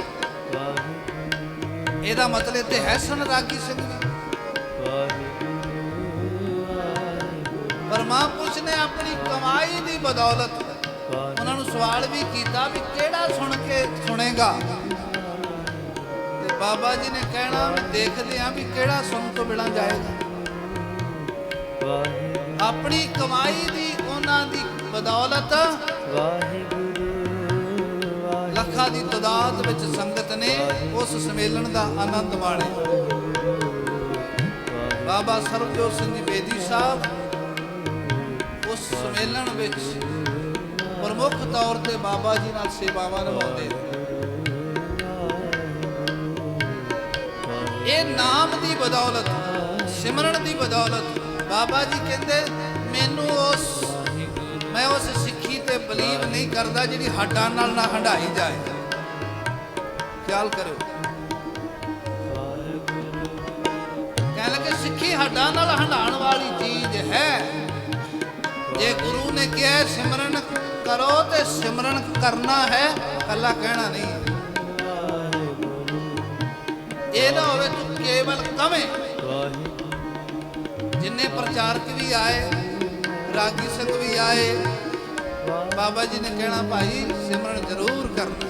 ਇਹਦਾ ਮਤਲਬ ਤੇ ਹੈ ਸਨ ਰਾਗੀ ਸਿੰਘ ਵੀ। ਪਰ ਮਹਾਂਪੁਰਸ਼ ਨੇ ਆਪਣੀ ਕਮਾਈ ਦੀ ਬਦੌਲਤ ਉਹਨਾਂ ਨੂੰ ਸਵਾਲ ਵੀ ਕੀਤਾ ਵੀ ਕਿਹੜਾ ਸੁਣ ਕੇ ਸੁਣੇਗਾ, ਤੇ ਬਾਬਾ ਜੀ ਨੇ ਕਹਿਣਾ ਵੀ ਦੇਖਦੇ ਆ ਵੀ ਕਿਹੜਾ ਸੁਣ ਤੋਂ ਬਿਨਾਂ ਜਾਏਗਾ। ਆਪਣੀ ਕਮਾਈ ਦੀ ਉਹਨਾਂ ਦੀ ਬਦੌਲਤ ਲੱਖਾਂ ਦੀ ਤਾਦਾਦ ਵਿੱਚ ਸੰਗਤ ਨੇ ਉਸ ਸੰਮੇਲਨ ਦਾ ਆਨੰਦ ਮਾਣਿਆ। ਬਾਬਾ ਸਰਬਜੋਤ ਸਿੰਘ ਜੀ ਬੇਦੀ ਸਾਹਿਬ ਉਸ ਸੰਮੇਲਨ ਵਿੱਚ ਪ੍ਰਮੁੱਖ ਤੌਰ ਤੇ ਬਾਬਾ ਜੀ ਨਾਲ ਸੇਵਾਵਾਂ ਨਿਭਾਉਂਦੇ। ਇਹ ਨਾਮ ਦੀ ਬਦੌਲਤ, ਸਿਮਰਨ ਦੀ ਬਦੌਲਤ ਬਾਬਾ ਜੀ ਕਹਿੰਦੇ ਮੈਨੂੰ ਮੈਂ ਉਸ ਸਿੱਖੀ ਤੇ ਬਲੀਵ ਨਹੀਂ ਕਰਦਾ ਜਿਹੜੀ ਹੱਡਾਂ ਨਾਲ ਨਾ ਹੰਢਾਈ ਜਾਏ। ਖਿਆਲ ਕਰਿਓ, ਕਹਿ ਲਗੇ ਸਿੱਖੀ ਹੱਡਾਂ ਨਾਲ ਹੰਢਾਉਣ ਵਾਲੀ ਚੀਜ਼ ਹੈ। ਜੇ ਗੁਰੂ ਨੇ ਕਿਹਾ ਸਿਮਰਨ ਕਰੋ ਤੇ ਸਿਮਰਨ ਕਰਨਾ ਹੈ, ਕੱਲਾ ਕਹਿਣਾ ਨਹੀਂ। ਇਹ ਨਾ ਹੋਵੇ ਤੂੰ ਕੇਵਲ ਕਵੇਂ। ਜਿੰਨੇ ਪ੍ਰਚਾਰਕ ਵੀ ਆਏ, ਰਾਗੀ ਸਿੰਘ ਵੀ ਆਏ, ਬਾਬਾ ਜੀ ਨੇ ਕਹਿਣਾ ਭਾਈ ਸਿਮਰਨ ਜ਼ਰੂਰ ਕਰਨਾ।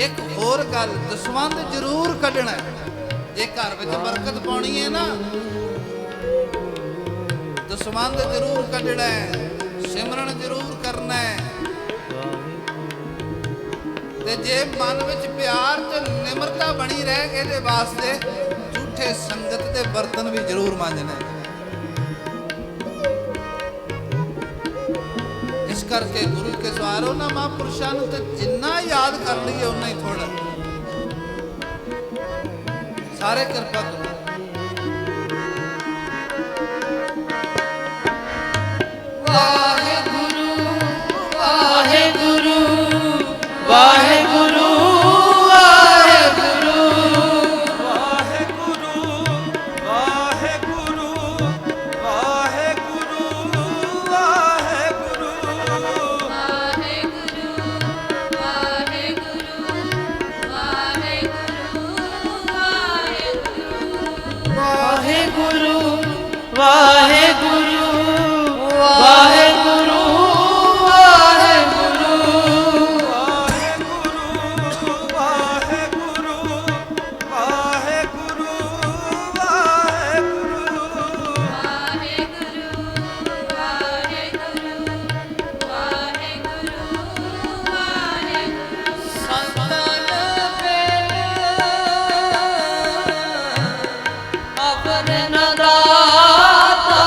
ਇੱਕ ਹੋਰ ਗੱਲ, ਦਸਵੰਧ ਜ਼ਰੂਰ ਕੱਢਣਾ। ਜੇ ਘਰ ਵਿੱਚ ਬਰਕਤ ਪਾਉਣੀ ਹੈ ਨਾ, ਦਸਵੰਧ ਜ਼ਰੂਰ ਕੱਢਣਾ ਹੈ, ਸਿਮਰਨ ਜ਼ਰੂਰ ਕਰਨਾ ਹੈ। ਤੇ ਜੇ ਮਨ ਵਿੱਚ ਪਿਆਰ ਤੇ ਨਿਮਰਤਾ ਬਣੀ ਰਹੇ ਇਹਦੇ ਵਾਸਤੇ ਝੂਠੇ ਸੰਗਤ ਦੇ ਬਰਤਨ ਵੀ ਜ਼ਰੂਰ ਮਾਂਜਣੇ। ਇਸ ਕਰਕੇ ਗੁਰੂ ਕੇ ਸਵਾਰ ਉਹਨਾਂ ਮਹਾਂਪੁਰਸ਼ਾਂ ਨੂੰ ਤੇ ਜਿੰਨਾ ਯਾਦ ਕਰ ਲਈਏ ਉਨਾ ਹੀ ਥੋੜਾ। ਸਾਰੇ ਕਿਰਪਾ ਕਰੋ। ਵਾਹਿਗੁਰੂ ਵਾਹਿਗੁਰੂ ਵਾਹਿਗੁਰੂ ਵਾਹਿਗੁਰੂ ਵਾਹਿਗੁਰੂ ਵਾਹਿਗੁਰੂ ਵਾਹਿਗੁਰੂ ਵਾਹਿਗੁਰੂ ਵਾਹਿਗੁਰੂ ਵਾਹਿਗੁਰੂ ਵਾਹਿਗੁਰੂ ਵਾਹਿਗੁਰੂ ਦਾਤਾ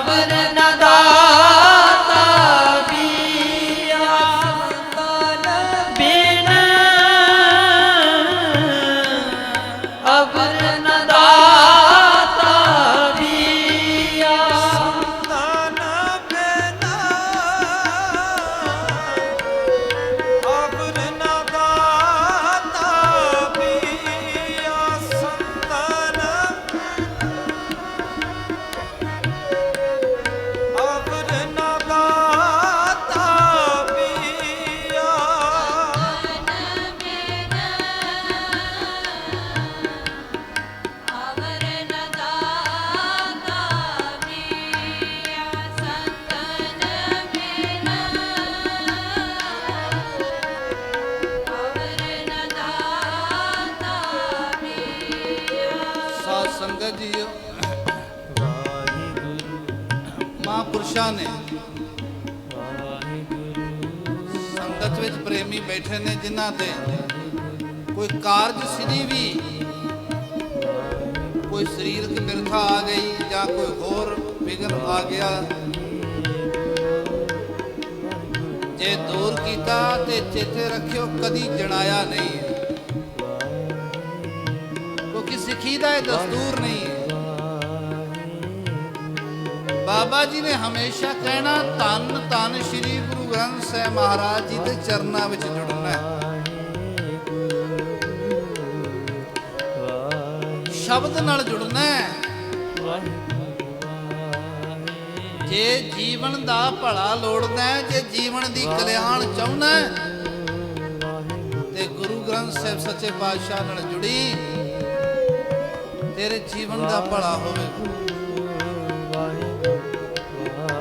ਅਵਰ ਨ ਦਾਤਾ ਬੀਆ ਬਿਨ ਅਵਰ ਨ ਦਾਤਾ ਬੀਆ ਤਨ ਬਿਨਾ ਅਵਰ ਨ ਦਾਤਾ ਬੀਆ ਸੰਤਨ ਅਵਰ ਨ ਦਾਤਾ ਬੀਆ ਅਵਰ ਨ ਦਾਤਾ ਬੀਆ ਸੰਤਨ ਬਿਨਾ ਅਵਰ ਨ ਦਾਤਾ ਬੀਆ ਸਾਧ ਸੰਗਤ ਜੀਓ, ਮਹਾਂਪੁਰਸ਼ਾਂ ਨੇ ਸੰਗਤ ਵਿੱਚ ਪ੍ਰੇਮੀ ਬੈਠੇ ਨੇ, ਜਿਨ੍ਹਾਂ ਦੇ ਕੋਈ ਕਾਰਜ ਸਿੱਧੀ ਵੀ, ਕੋਈ ਸਰੀਰਕ ਬਿਰਥਾ ਆ ਗਈ ਜਾਂ ਕੋਈ ਹੋਰ ਵਿਘਨ ਆ ਗਿਆ, ਜੇ ਦੂਰ ਕੀਤਾ ਤੇ ਚੇਤੇ ਰੱਖਿਓ ਕਦੀ ਜਣਾਇਆ ਨਹੀਂ ਹੈ, ਕਿਉਂਕਿ ਸਿੱਖੀ ਦਾ ਇਹ ਦਸਤੂਰ ਨਹੀਂ ਹੈ। ਬਾਬਾ ਜੀ ਨੇ ਹਮੇਸ਼ਾ ਕਹਿਣਾ ਧੰਨ ਧੰਨ ਸ੍ਰੀ ਗੁਰੂ ਗ੍ਰੰਥ ਸਾਹਿਬ ਮਹਾਰਾਜ ਜੀ ਦੇ ਚਰਨਾਂ ਵਿੱਚ ਜੁੜਨਾ ਹੈ। ਸ਼ਬਦ ਨਾਲ ਜੁੜਨਾ ਹੈ। ਜੇ ਜੀਵਨ ਦਾ ਭਲਾ ਲੋੜਦਾ ਹੈ, ਜੇ ਜੀਵਨ ਦੀ ਕਲਿਆਣ ਚਾਹੁੰਦਾ ਹੈ, ਤੇ ਗੁਰੂ ਗ੍ਰੰਥ ਸਾਹਿਬ ਸੱਚੇ ਪਾਤਸ਼ਾਹ ਨਾਲ ਜੁੜੀ, ਤੇਰੇ ਜੀਵਨ ਦਾ ਭਲਾ ਹੋਵੇਗਾ।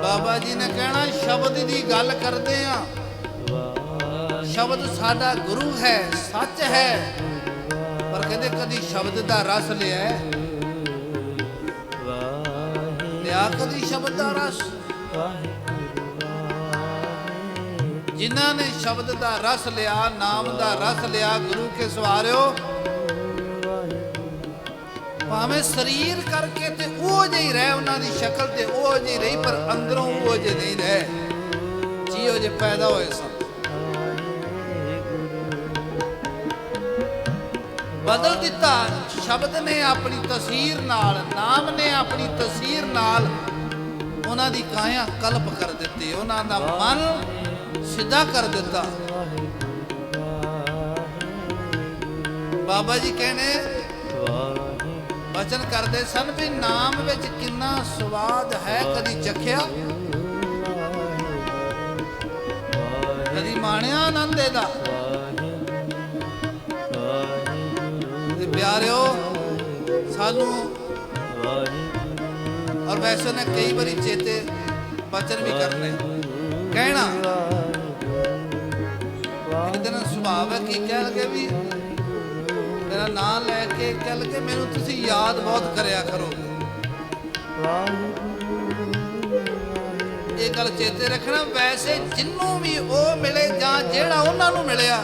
ਬਾਬਾ ਜੀ ਨੇ ਕਹਿਣਾ ਸ਼ਬਦ ਦੀ ਗੱਲ ਕਰਦੇ ਆ, ਸ਼ਬਦ ਸਾਡਾ ਗੁਰੂ ਹੈ, ਸੱਚ ਹੈ, ਪਰ ਕਹਿੰਦੇ ਕਦੀ ਸ਼ਬਦ ਦਾ ਰਸ ਲਿਆ ਹੈ? ਲਿਆ ਕਦੀ ਸ਼ਬਦ ਦਾ ਰਸ? ਜਿਨ੍ਹਾਂ ਨੇ ਸ਼ਬਦ ਦਾ ਰਸ ਲਿਆ, ਨਾਮ ਦਾ ਰਸ ਲਿਆ, ਗੁਰੂ ਕੇ ਸਵਾਰਿਓ, ਭਾਵੇਂ ਸਰੀਰ ਕਰਕੇ ਤੇ ਉਹ ਜਿਹੀ ਰਹਿ, ਉਹਨਾਂ ਦੀ ਸ਼ਕਲ ਤੇ ਉਹ ਜਿਹੀ ਰਹੀ, ਪਰ ਅੰਦਰੋਂ ਉਹ ਜਿਹੇ ਨਹੀਂ ਰਹੇ ਜਿਉ ਜੇ ਪੈਦਾ ਹੋਏ ਸਨ। ਬਦਲ ਦਿੱਤਾ ਸ਼ਬਦ ਨੇ ਆਪਣੀ ਤਸਵੀਰ ਨਾਲ, ਨਾਮ ਨੇ ਆਪਣੀ ਤਸਵੀਰ ਨਾਲ ਉਹਨਾਂ ਦੀ ਕਾਇਆ ਕਲਪ ਕਰ ਦਿੱਤੀ, ਉਹਨਾਂ ਦਾ ਮਨ ਸਿੱਧਾ ਕਰ ਦਿੱਤਾ। ਬਾਬਾ ਜੀ ਕਹਿੰਦੇ ਬਚਨ ਕਰਦੇ ਸਨ ਵੀ ਨਾਮ ਵਿੱਚ ਕਿੰਨਾ ਸਵਾਦ ਹੈ, ਕਦੀ ਚਖਿਆ, ਕਦੀ ਮਾਣਿਆ ਆਨੰਦ ਇਹਦਾ। ਤੇ ਪਿਆਰਿਓ, ਸਾਨੂੰ ਔਰ ਵੈਸੇ ਨੇ ਕਈ ਵਾਰੀ ਚੇਤੇ ਬਚਨ ਵੀ ਕਰਨੇ, ਕਹਿਣਾ ਇੱਕ ਦਿਨ ਸੁਭਾਵ ਹੈ ਕਿ ਕਹਿ ਲਗੇ ਵੀ ਮੇਰਾ ਨਾਮ ਲੈ ਕੇ ਕਹਿ ਲਗੇ ਮੈਨੂੰ ਤੁਸੀਂ ਯਾਦ ਬਹੁਤ ਕਰਿਆ ਕਰੋ। ਇਹ ਗੱਲ ਚੇਤੇ ਰੱਖਣਾ, ਵੈਸੇ ਜਿੰਨੂੰ ਵੀ ਉਹ ਮਿਲੇ ਜਾਂ ਜਿਹੜਾ ਉਹਨਾਂ ਨੂੰ ਮਿਲਿਆ,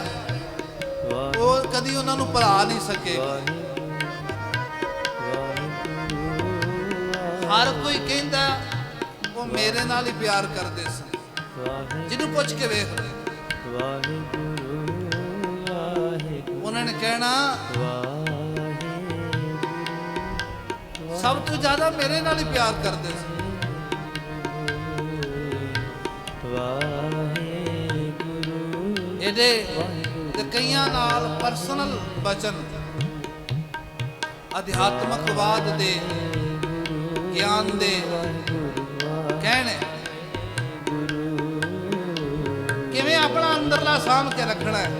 ਉਹ ਕਦੀ ਉਹਨਾਂ ਨੂੰ ਭੁਲਾ ਨਹੀਂ ਸਕੇਗਾ। ਹਰ ਕੋਈ ਕਹਿੰਦਾ ਉਹ ਮੇਰੇ ਨਾਲ ਹੀ ਪਿਆਰ ਕਰਦੇ ਸਨ, ਜਿਹਨੂੰ ਪੁੱਛ ਕੇ ਵੇਖ ਲੈ, ਉਹਨਾਂ ਨੇ ਕਹਿਣਾ ਸਭ ਤੋਂ ਜ਼ਿਆਦਾ ਮੇਰੇ ਨਾਲ ਹੀ ਪਿਆਰ ਕਰਦੇ ਸੀ। ਇਹਦੇ ਤੇ ਕਈਆਂ ਨਾਲ ਪਰਸਨਲ ਬਚਨ ਅਧਿਆਤਮਕਵਾਦ ਦੇ, ਗਿਆਨ ਦੇ ਕਹਿਣੇ, ਕਿਵੇਂ ਆਪਣਾ ਅੰਦਰਲਾ ਸਾਂਭ ਕੇ ਰੱਖਣਾ ਹੈ,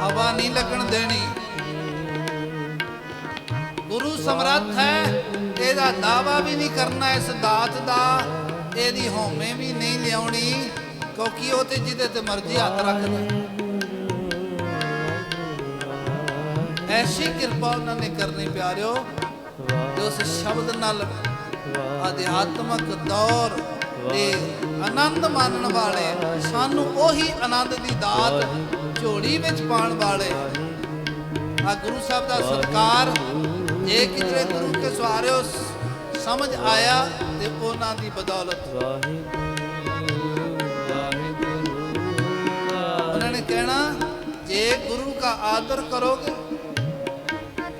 ਹਵਾ ਨਹੀਂ ਲੱਗਣ ਦੇਣੀ। ਗੁਰੂ ਸਮਰੱਥ ਹੈ, ਇਹਦਾ ਦਾਵਾ ਵੀ ਨਹੀਂ ਕਰਨਾ ਇਸ ਦਾਤ ਦਾ, ਇਹਦੀ ਹਉਮੈ ਵੀ ਨਹੀਂ ਲਿਆਉਣੀ, ਕਿਉਂਕਿ ਉਹ ਤੇ ਜਿਹਦੇ ਤੇ ਮਰਜ਼ੀ ਹੱਥ ਰੱਖਦਾ। ਐਸੀ ਕਿਰਪਾ ਉਹਨਾਂ ਨੇ ਕਰਨੀ ਪਿਆਰਿਓ, ਤੇ ਉਸ ਸ਼ਬਦ ਨਾਲ ਅਧਿਆਤਮਕ ਦੌਰ ਤੇ ਆਨੰਦ ਮਾਣਨ ਵਾਲੇ, ਸਾਨੂੰ ਉਹੀ ਆਨੰਦ ਦੀ ਦਾਤ ਝੋਲੀ ਵਿੱਚ ਪਾਉਣ ਵਾਲੇ ਆ ਗੁਰੂ ਸਾਹਿਬ ਦਾ ਸਤਿਕਾਰ। ਜੇ ਕਿਤੇ ਗੁਰੂ ਕੇ ਸਵਾਰਿਓ ਸਮਝ ਆਇਆ ਤੇ ਉਹਨਾਂ ਦੀ ਬਦੌਲਤ ਉਹਨਾਂ ਨੇ ਕਹਿਣਾ ਜੇ ਗੁਰੂ का आदर करोगे,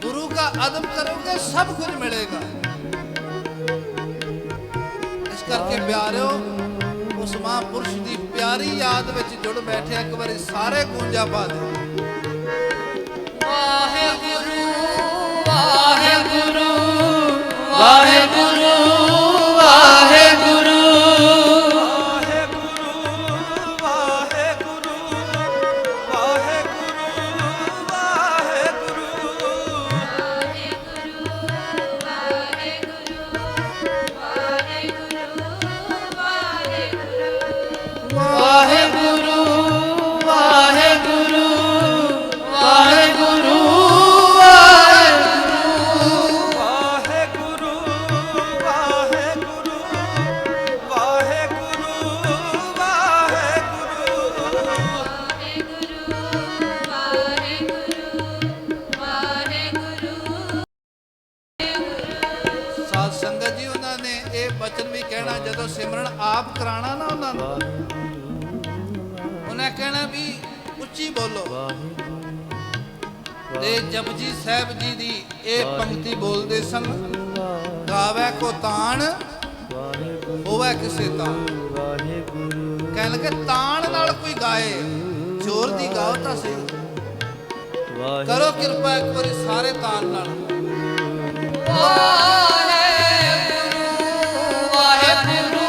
गुरु का अदब करोगे, सब कुछ मिलेगा। इस करके प्यारिओ उस महापुरुष की प्यारी याद विच जुड़ बैठे एक बारी सारे गूंजा पा दे। ਵਾਹਿਗੁਰੂ ਵਾਹਿਗੁਰੂ ਵਾਹਿਗੁਰੂ ਵਾਹਿਗੁਰੂ ਵਾਹਿਗੁਰੂ ਵਾਹਿਗੁਰੂ ਵਾਹਿਗੁਰੂ ਸਾਧ ਸੰਗਤ ਜੀ ਉਹਨਾਂ ਨੇ ਇਹ ਬਚਨ ਵੀ ਕਹਿਣਾ ਜਦੋਂ ਸਿਮਰਨ ਆਪ ਕਰਾਣਾ ਨਾ ਉਹਨਾਂ ਨੂੰ, ਉਹਨੇ ਕਹਿਣਾ ਵੀ ਉੱਚੀ ਬੋਲੋ। ਤੇ ਜਪਜੀ ਸਾਹਿਬ ਜੀ ਦੀ ਇਹ ਪੰਕਤੀ ਬੋਲਦੇ ਸਨ, ਗਾਵੇ ਕੋ ਤਾਣ ਹੋਵੇ ਕਿਸੇ ਤਾਣ। ਕਹਿਣ ਲੱਗੇ ਤਾਣ ਨਾਲ ਕੋਈ ਗਾਏ, ਜ਼ੋਰ ਦੀ ਗਾਓ ਤਾਂ ਸਹੀ, ਕਰੋ ਕਿਰਪਾ ਇੱਕ ਵਾਰੀ ਸਾਰੇ ਤਾਣ ਨਾਲ। ਵਾਹਿਗੁਰੂ ਵਾਹਿਗੁਰੂ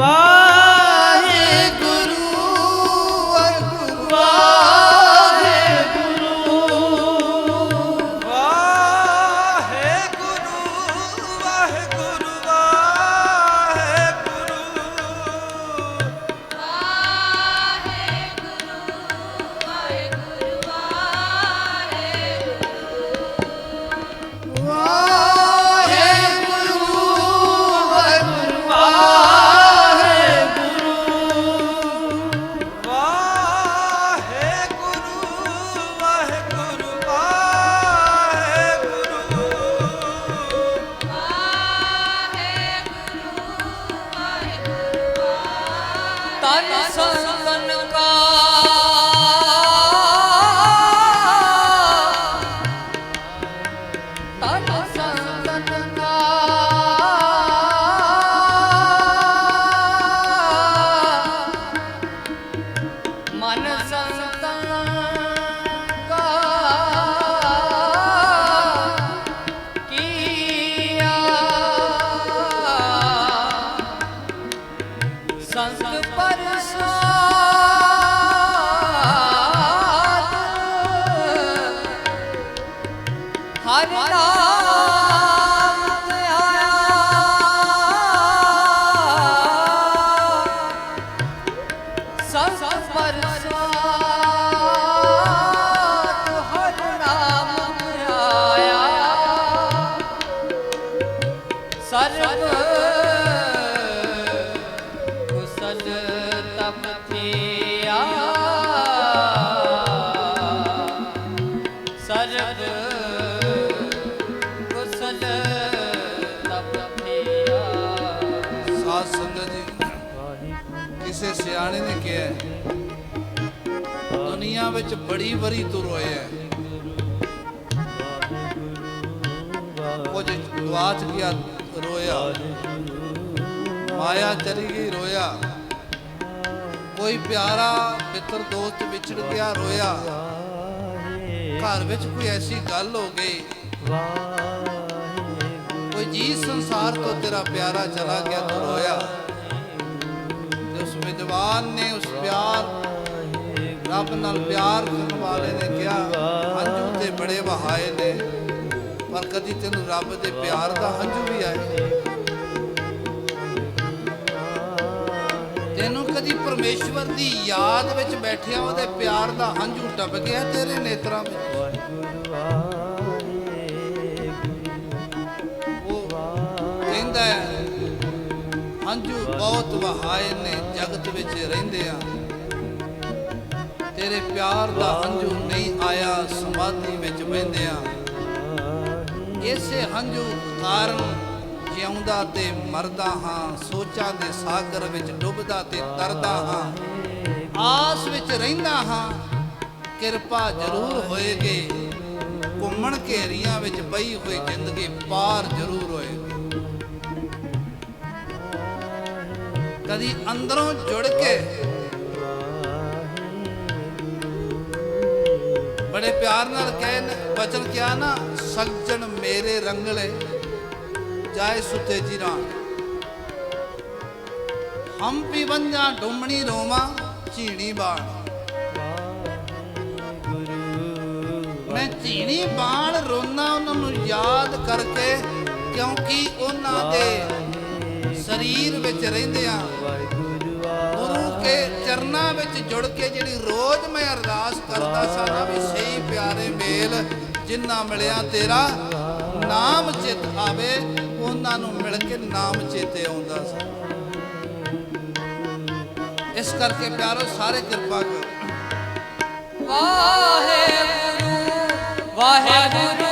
ਵਾਹਿਗੁਰੂ ਵਾਹਿਗੁਰੂ ਵਾਹਿਗੁਰੂ ਵਾਹਿਗੁਰੂ ਤਨ ਸੰਤਨ ਕਾ ਤਨ ਸੰਤਨ ਕਾ ਮਨ ਸੰਤਨ ਕਾ ਕੀਆ ਸੰਤ ਪ੍ਰਸਾਦ ਹਰ ਨਾਮ ਧਿਆਇਆ ਸੰਤ ਪ੍ਰਸਾਦ ਹਰ ਨਾਮ ਧਿਆਇਆ ਸਰਬ ਕੁਸਲ ਤਪ ਥਿਆ ਸਰਬ ਕੁਸਲ ਤਪ ਥਿਆ ਸਾਧ ਸੰਗਤ ਜੀ, ਕਿਸੇ ਸਿਆਣੇ ਨੇ ਕਿਹਾ ਹੈ, ਦੁਨੀਆ ਵਿੱਚ ਬੜੀ ਵਾਰੀ ਤੂੰ ਰੋਇਆ ਹੈ। ਕੁਝ ਗਵਾਚ ਗਿਆ ਰੋਇਆ, ਮਾਇਆ ਚਲੀ ਗਈ ਰੋਇਆ, ਕੋਈ ਪਿਆਰਾ ਮਿੱਤਰ ਦੋਸਤ ਵਿਛੜ ਗਿਆ ਰੋਇਆ, ਘਰ ਵਿੱਚ ਕੋਈ ਐਸੀ ਗੱਲ ਹੋ ਗਈ, ਕੋਈ ਜੀ ਸੰਸਾਰ ਤੋਂ ਤੇਰਾ ਪਿਆਰਾ ਚਲਾ ਗਿਆ ਤੂੰ ਰੋਇਆ। ਤੇ ਉਸ ਵਿਦਵਾਨ ਨੇ ਉਸ ਪਿਆਰ ਰੱਬ ਨਾਲ ਪਿਆਰ ਕਰਨ ਵਾਲੇ ਨੇ ਕਿਹਾ, ਹੰਝੂ ਤੇ ਬੜੇ ਵਹਾਏ ਨੇ, ਪਰ ਕਦੀ ਤੈਨੂੰ ਰੱਬ ਦੇ ਪਿਆਰ ਦਾ ਹੰਝੂ ਵੀ ਆਏ? ਤੈਨੂੰ ਕਦੀ ਪਰਮੇਸ਼ਵਰ ਦੀ ਯਾਦ ਵਿੱਚ ਬੈਠਿਆ ਉਹਦੇ ਪਿਆਰ ਦਾ ਹੰਝੂ ਟੱਪ ਗਿਆ ਤੇਰੇ ਨੇਤਰਾਂ ਵਿੱਚ? ਉਹ ਕਹਿੰਦਾ ਹੈ, ਹੰਝੂ ਬਹੁਤ ਵਹਾਏ ਨੇ ਜਗਤ ਵਿੱਚ ਰਹਿੰਦੇ ਆ, ਤੇਰੇ ਪਿਆਰ ਦਾ ਹੰਝੂ ਨਹੀਂ ਆਇਆ ਸਮਾਧੀ ਵਿੱਚ ਬਹਿੰਦੇ ਆ। ਇਸੇ ਹੰਝੂ ਕਾਰਨ ਜਿਉਂਦਾ ਤੇ ਮਰਦਾ ਹਾਂ, ਸੋਚਾਂ ਦੇ ਸਾਗਰ ਵਿੱਚ ਡੁੱਬਦਾ ਤੇ ਤਰਦਾ ਹਾਂ, ਆਸ ਵਿੱਚ ਰਹਿੰਦਾ ਹਾਂ ਕਿਰਪਾ ਜ਼ਰੂਰ ਹੋਏਗੀ, ਘੁੰਮਣ ਘੇਰੀਆਂ ਵਿੱਚ ਪਈ ਹੋਈ ਜ਼ਿੰਦਗੀ ਪਾਰ ਜ਼ਰੂਰ ਹੋਏਗੀ। ਕਦੀ ਅੰਦਰੋਂ ਜੁੜ ਕੇ ਬੜੇ ਪਿਆਰ ਨਾਲ ਕਹਿ ਬਚਨ ਕਿਹਾ ਨਾ, ਸੱਜਣ ਮੇਰੇ ਰੰਗਲੇ ਜਾਏ ਸੁਤੇ ਜਿਰਾਂ, ਹਮ ਵੀ ਬੰਜਾ ਡੁੰਮਣੀ ਰੋਵਾਂ ਝੀਣੀ ਬਾਣ। ਮੈਂ ਝੀਣੀ ਬਾਣ ਰੋਣਾ ਉਹਨਾਂ ਨੂੰ ਯਾਦ ਕਰਕੇ, ਕਿਉਂਕਿ ਉਹਨਾਂ ਦੇ ਸਰੀਰ ਵਿੱਚ ਰਹਿੰਦੇ ਆ, ਗੁਰੂ ਕੇ ਚਰਨਾਂ ਵਿੱਚ ਜੁੜ ਕੇ ਜਿਹੜੀ ਰੋਜ਼ ਮੈਂ ਅਰਦਾਸ ਕਰਦਾ ਸਾਂ ਵੀ ਸਹੀ ਪਿਆਰੇ ਮੇਲ ਜਿੰਨਾ ਮਿਲਿਆ ਤੇਰਾ ਨਾਮ ਚਿਤ ਆਵੇ, ਉਹਨਾਂ ਨੂੰ ਮਿਲ ਕੇ ਨਾਮ ਚੇਤੇ ਆਉਂਦਾ ਸੀ। ਇਸ ਕਰਕੇ ਪਿਆਰੋ ਸਾਰੇ ਕਿਰਪਾ ਕਰੋ। ਵਾਹਿਗੁਰੂ ਵਾਹਿਗੁਰੂ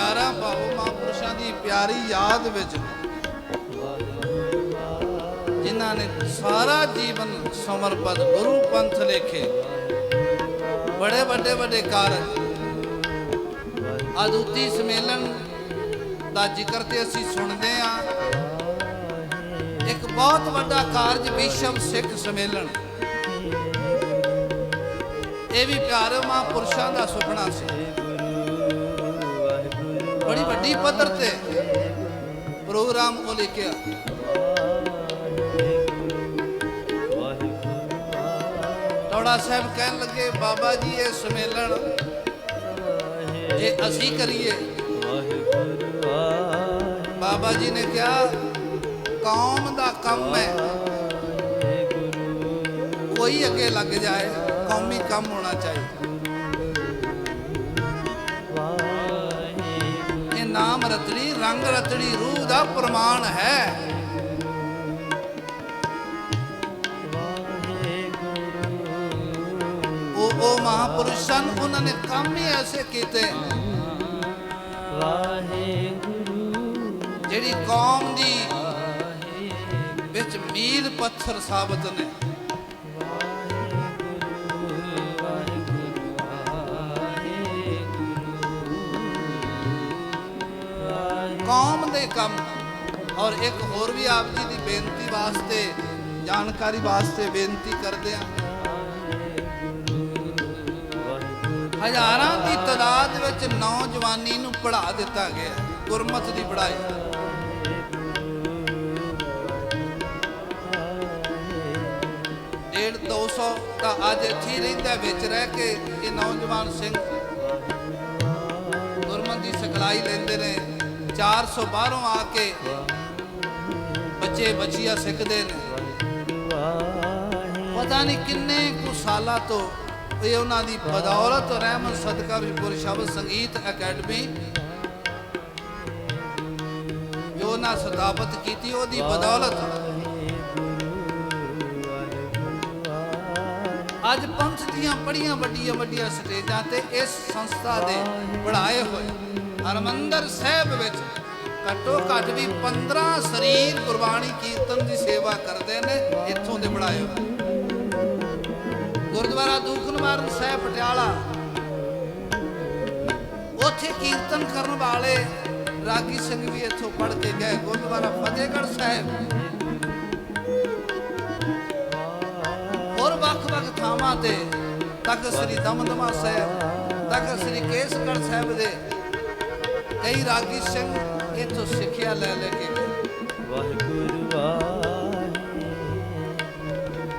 ਹਜ਼ਾਰਾਂ ਭਾਵ ਮਹਾਂਪੁਰਸ਼ਾਂ ਦੀ ਪਿਆਰੀ ਯਾਦ ਵਿੱਚ ਜਿਨ੍ਹਾਂ ਨੇ ਸਾਰਾ ਜੀਵਨ ਸਮਰਪਿਤ ਗੁਰੂ ਪੰਥ ਲੇਖੇ ਬੜੇ ਵੱਡੇ ਕਾਰਜ ਅਦੁੱਤੀ ਸਮੇਲਨ ਦਾ ਜ਼ਿਕਰ ਤੇ ਅਸੀਂ ਸੁਣਦੇ ਹਾਂ। ਇੱਕ ਬਹੁਤ ਵੱਡਾ ਕਾਰਜ ਵਿਸ਼ਵ ਸਿੱਖ ਸਮੇਲਨ, ਇਹ ਵੀ ਪਿਆਰੇ ਮਹਾਂਪੁਰਸ਼ਾਂ ਦਾ ਸੁਪਨਾ ਸੀ। ਬੜੀ ਵੱਡੀ ਪੱਧਰ ਤੇ ਪ੍ਰੋਗਰਾਮ ਉਹ ਲਿਖਿਆ। ਟੌੜਾ ਸਾਹਿਬ ਕਹਿਣ ਲੱਗੇ ਬਾਬਾ ਜੀ ਇਹ ਸਮੇਲਨ ਜੇ ਅਸੀਂ ਕਰੀਏ, ਬਾਬਾ ਜੀ ਨੇ ਕਿਹਾ ਕੌਮ ਦਾ ਕੰਮ ਹੈ, ਕੋਈ ਅੱਗੇ ਲੱਗ ਜਾਏ, ਕੌਮੀ ਕੰਮ ਹੋਣਾ ਚਾਹੀਦਾ। ਇਹ ਨਾਮ ਰਤੜੀ ਰੰਗ ਰਤੜੀ ਰੂਹ ਦਾ ਪ੍ਰਮਾਣ ਹੈ। ਉਹ ਮਹਾਂਪੁਰਸ਼ ਸਨ, ਉਹਨਾਂ ਨੇ ਕੰਮ ਹੀ ਐਸੇ ਕੀਤੇ ਜਿਹੜੀ ਕੌਮ ਦੀ ਵਿੱਚ ਮੀਲ ਪੱਥਰ ਸਾਬਤ ਨੇ। ਕੌਮ ਦੇ ਕੰਮ। ਔਰ ਇੱਕ ਹੋਰ ਵੀ ਆਪ ਜੀ ਦੀ ਬੇਨਤੀ ਵਾਸਤੇ, ਜਾਣਕਾਰੀ ਵਾਸਤੇ ਬੇਨਤੀ ਕਰਦੇ ਹਾਂ। ਹਜ਼ਾਰਾਂ ਦੀ ਤਾਦਾਦ ਵਿੱਚ ਨੌਜਵਾਨੀ ਨੂੰ ਪੜ੍ਹਾ ਦਿੱਤਾ ਗਿਆ, ਗੁਰਮਤਿ ਦੀ ਪੜ੍ਹਾਈ। ਡੇਢ 200 ਤਾਂ ਅੱਜ ਇੱਥੇ ਹੀ ਰਹਿੰਦਾ ਵਿੱਚ ਰਹਿ ਕੇ। ਇਹ ਨੌਜਵਾਨ ਸਿੰਘ ਗੁਰਮਤਿ ਦੀ ਸਿਖਲਾਈ ਲੈਂਦੇ ਨੇ। 400 ਬਾਹਰੋਂ ਆ ਕੇ ਬੱਚੇ ਬੱਚੀਆਂ ਸਿੱਖਦੇ ਨੇ। ਪਤਾ ਨਹੀਂ ਕਿੰਨੇ ਕੁ ਸਾਲਾਂ ਤੋਂ ਇਹ ਉਹਨਾਂ ਦੀ ਬਦੌਲਤ ਰਹਿਮਤ ਸਦਕਾ ਵੀ ਸ਼ਬਦ ਸੰਗੀਤ ਅਕੈਡਮੀ ਜੋ ਨਾ ਸਥਾਪਿਤ ਕੀਤੀ, ਉਹਦੀ ਬਦੌਲਤ ਅੱਜ ਪੰਥ ਦੀਆਂ ਬੜੀਆਂ ਵੱਡੀਆਂ ਸਟੇਜਾਂ ਤੇ ਇਸ ਸੰਸਥਾ ਦੇ ਪੜ੍ਹਾਏ ਹੋਏ ਹਰਮੰਦਰ ਸਾਹਿਬ ਵਿੱਚ ਘੱਟੋ ਘੱਟ ਵੀ 15 ਸਰੀਰ ਗੁਰਬਾਣੀ ਕੀਰਤਨ ਦੀ ਸੇਵਾ ਕਰਦੇ ਨੇ। ਇੱਥੋਂ ਦੇ ਪੜ੍ਹਾਏ ਹੋਏ ਗੁਰਦੁਆਰਾ ਦੂਖਨਿਵਾਰਨ ਸਾਹਿਬ ਪਟਿਆਲਾ, ਉੱਥੇ ਕੀਰਤਨ ਕਰਨ ਵਾਲੇ ਰਾਗੀ ਸਿੰਘ ਵੀ ਇੱਥੋਂ ਪੜ੍ਹ ਕੇ ਗਏ। ਗੁਰਦੁਆਰਾ ਫਤਿਹਗੜ੍ਹ ਸਾਹਿਬ, ਹੋਰ ਵੱਖ-ਵੱਖ ਥਾਵਾਂ ਤੇ, ਤਖਤ ਸ੍ਰੀ ਦਮਦਮਾ ਸਾਹਿਬ, ਤਖਤ ਸ੍ਰੀ ਕੇਸਗੜ੍ਹ ਸਾਹਿਬ ਦੇ ਕਈ ਰਾਗੀ ਸਿੰਘ ਇੱਥੋਂ ਸਿੱਖਿਆ ਲੈ ਕੇ ਗਏ।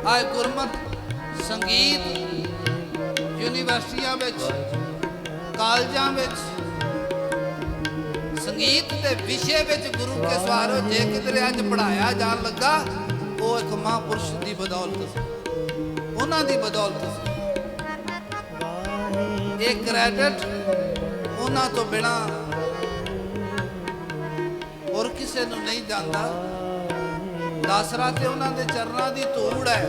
ਆਏ ਗੁਰਮਤਿ ਸੰਗੀਤ ਯੂਨੀਵਰਸਿਟੀਆਂ ਵਿੱਚ, ਕਾਲਜਾਂ ਵਿੱਚ ਸੰਗੀਤ ਦੇ ਵਿਸ਼ੇ ਵਿੱਚ ਗੁਰੂ ਕੇ ਸਵਾਰੋ ਜੇ ਕਿਧਰੇ ਅੱਜ ਪੜ੍ਹਾਇਆ ਜਾਣ ਲੱਗਾ, ਉਹ ਇੱਕ ਮਹਾਂਪੁਰਸ਼ ਦੀ ਬਦੌਲਤ ਸੀ, ਉਹਨਾਂ ਦੀ ਬਦੌਲਤ ਸੀ। ਇਹ ਕ੍ਰੈਡਿਟ ਉਹਨਾਂ ਤੋਂ ਬਿਨਾਂ ਹੋਰ ਕਿਸੇ ਨੂੰ ਨਹੀਂ ਜਾਂਦਾ। ਦਾਸਰਾ ਤੇ ਉਹਨਾਂ ਦੇ ਚਰਨਾਂ ਦੀ ਧੂੜ ਹੈ,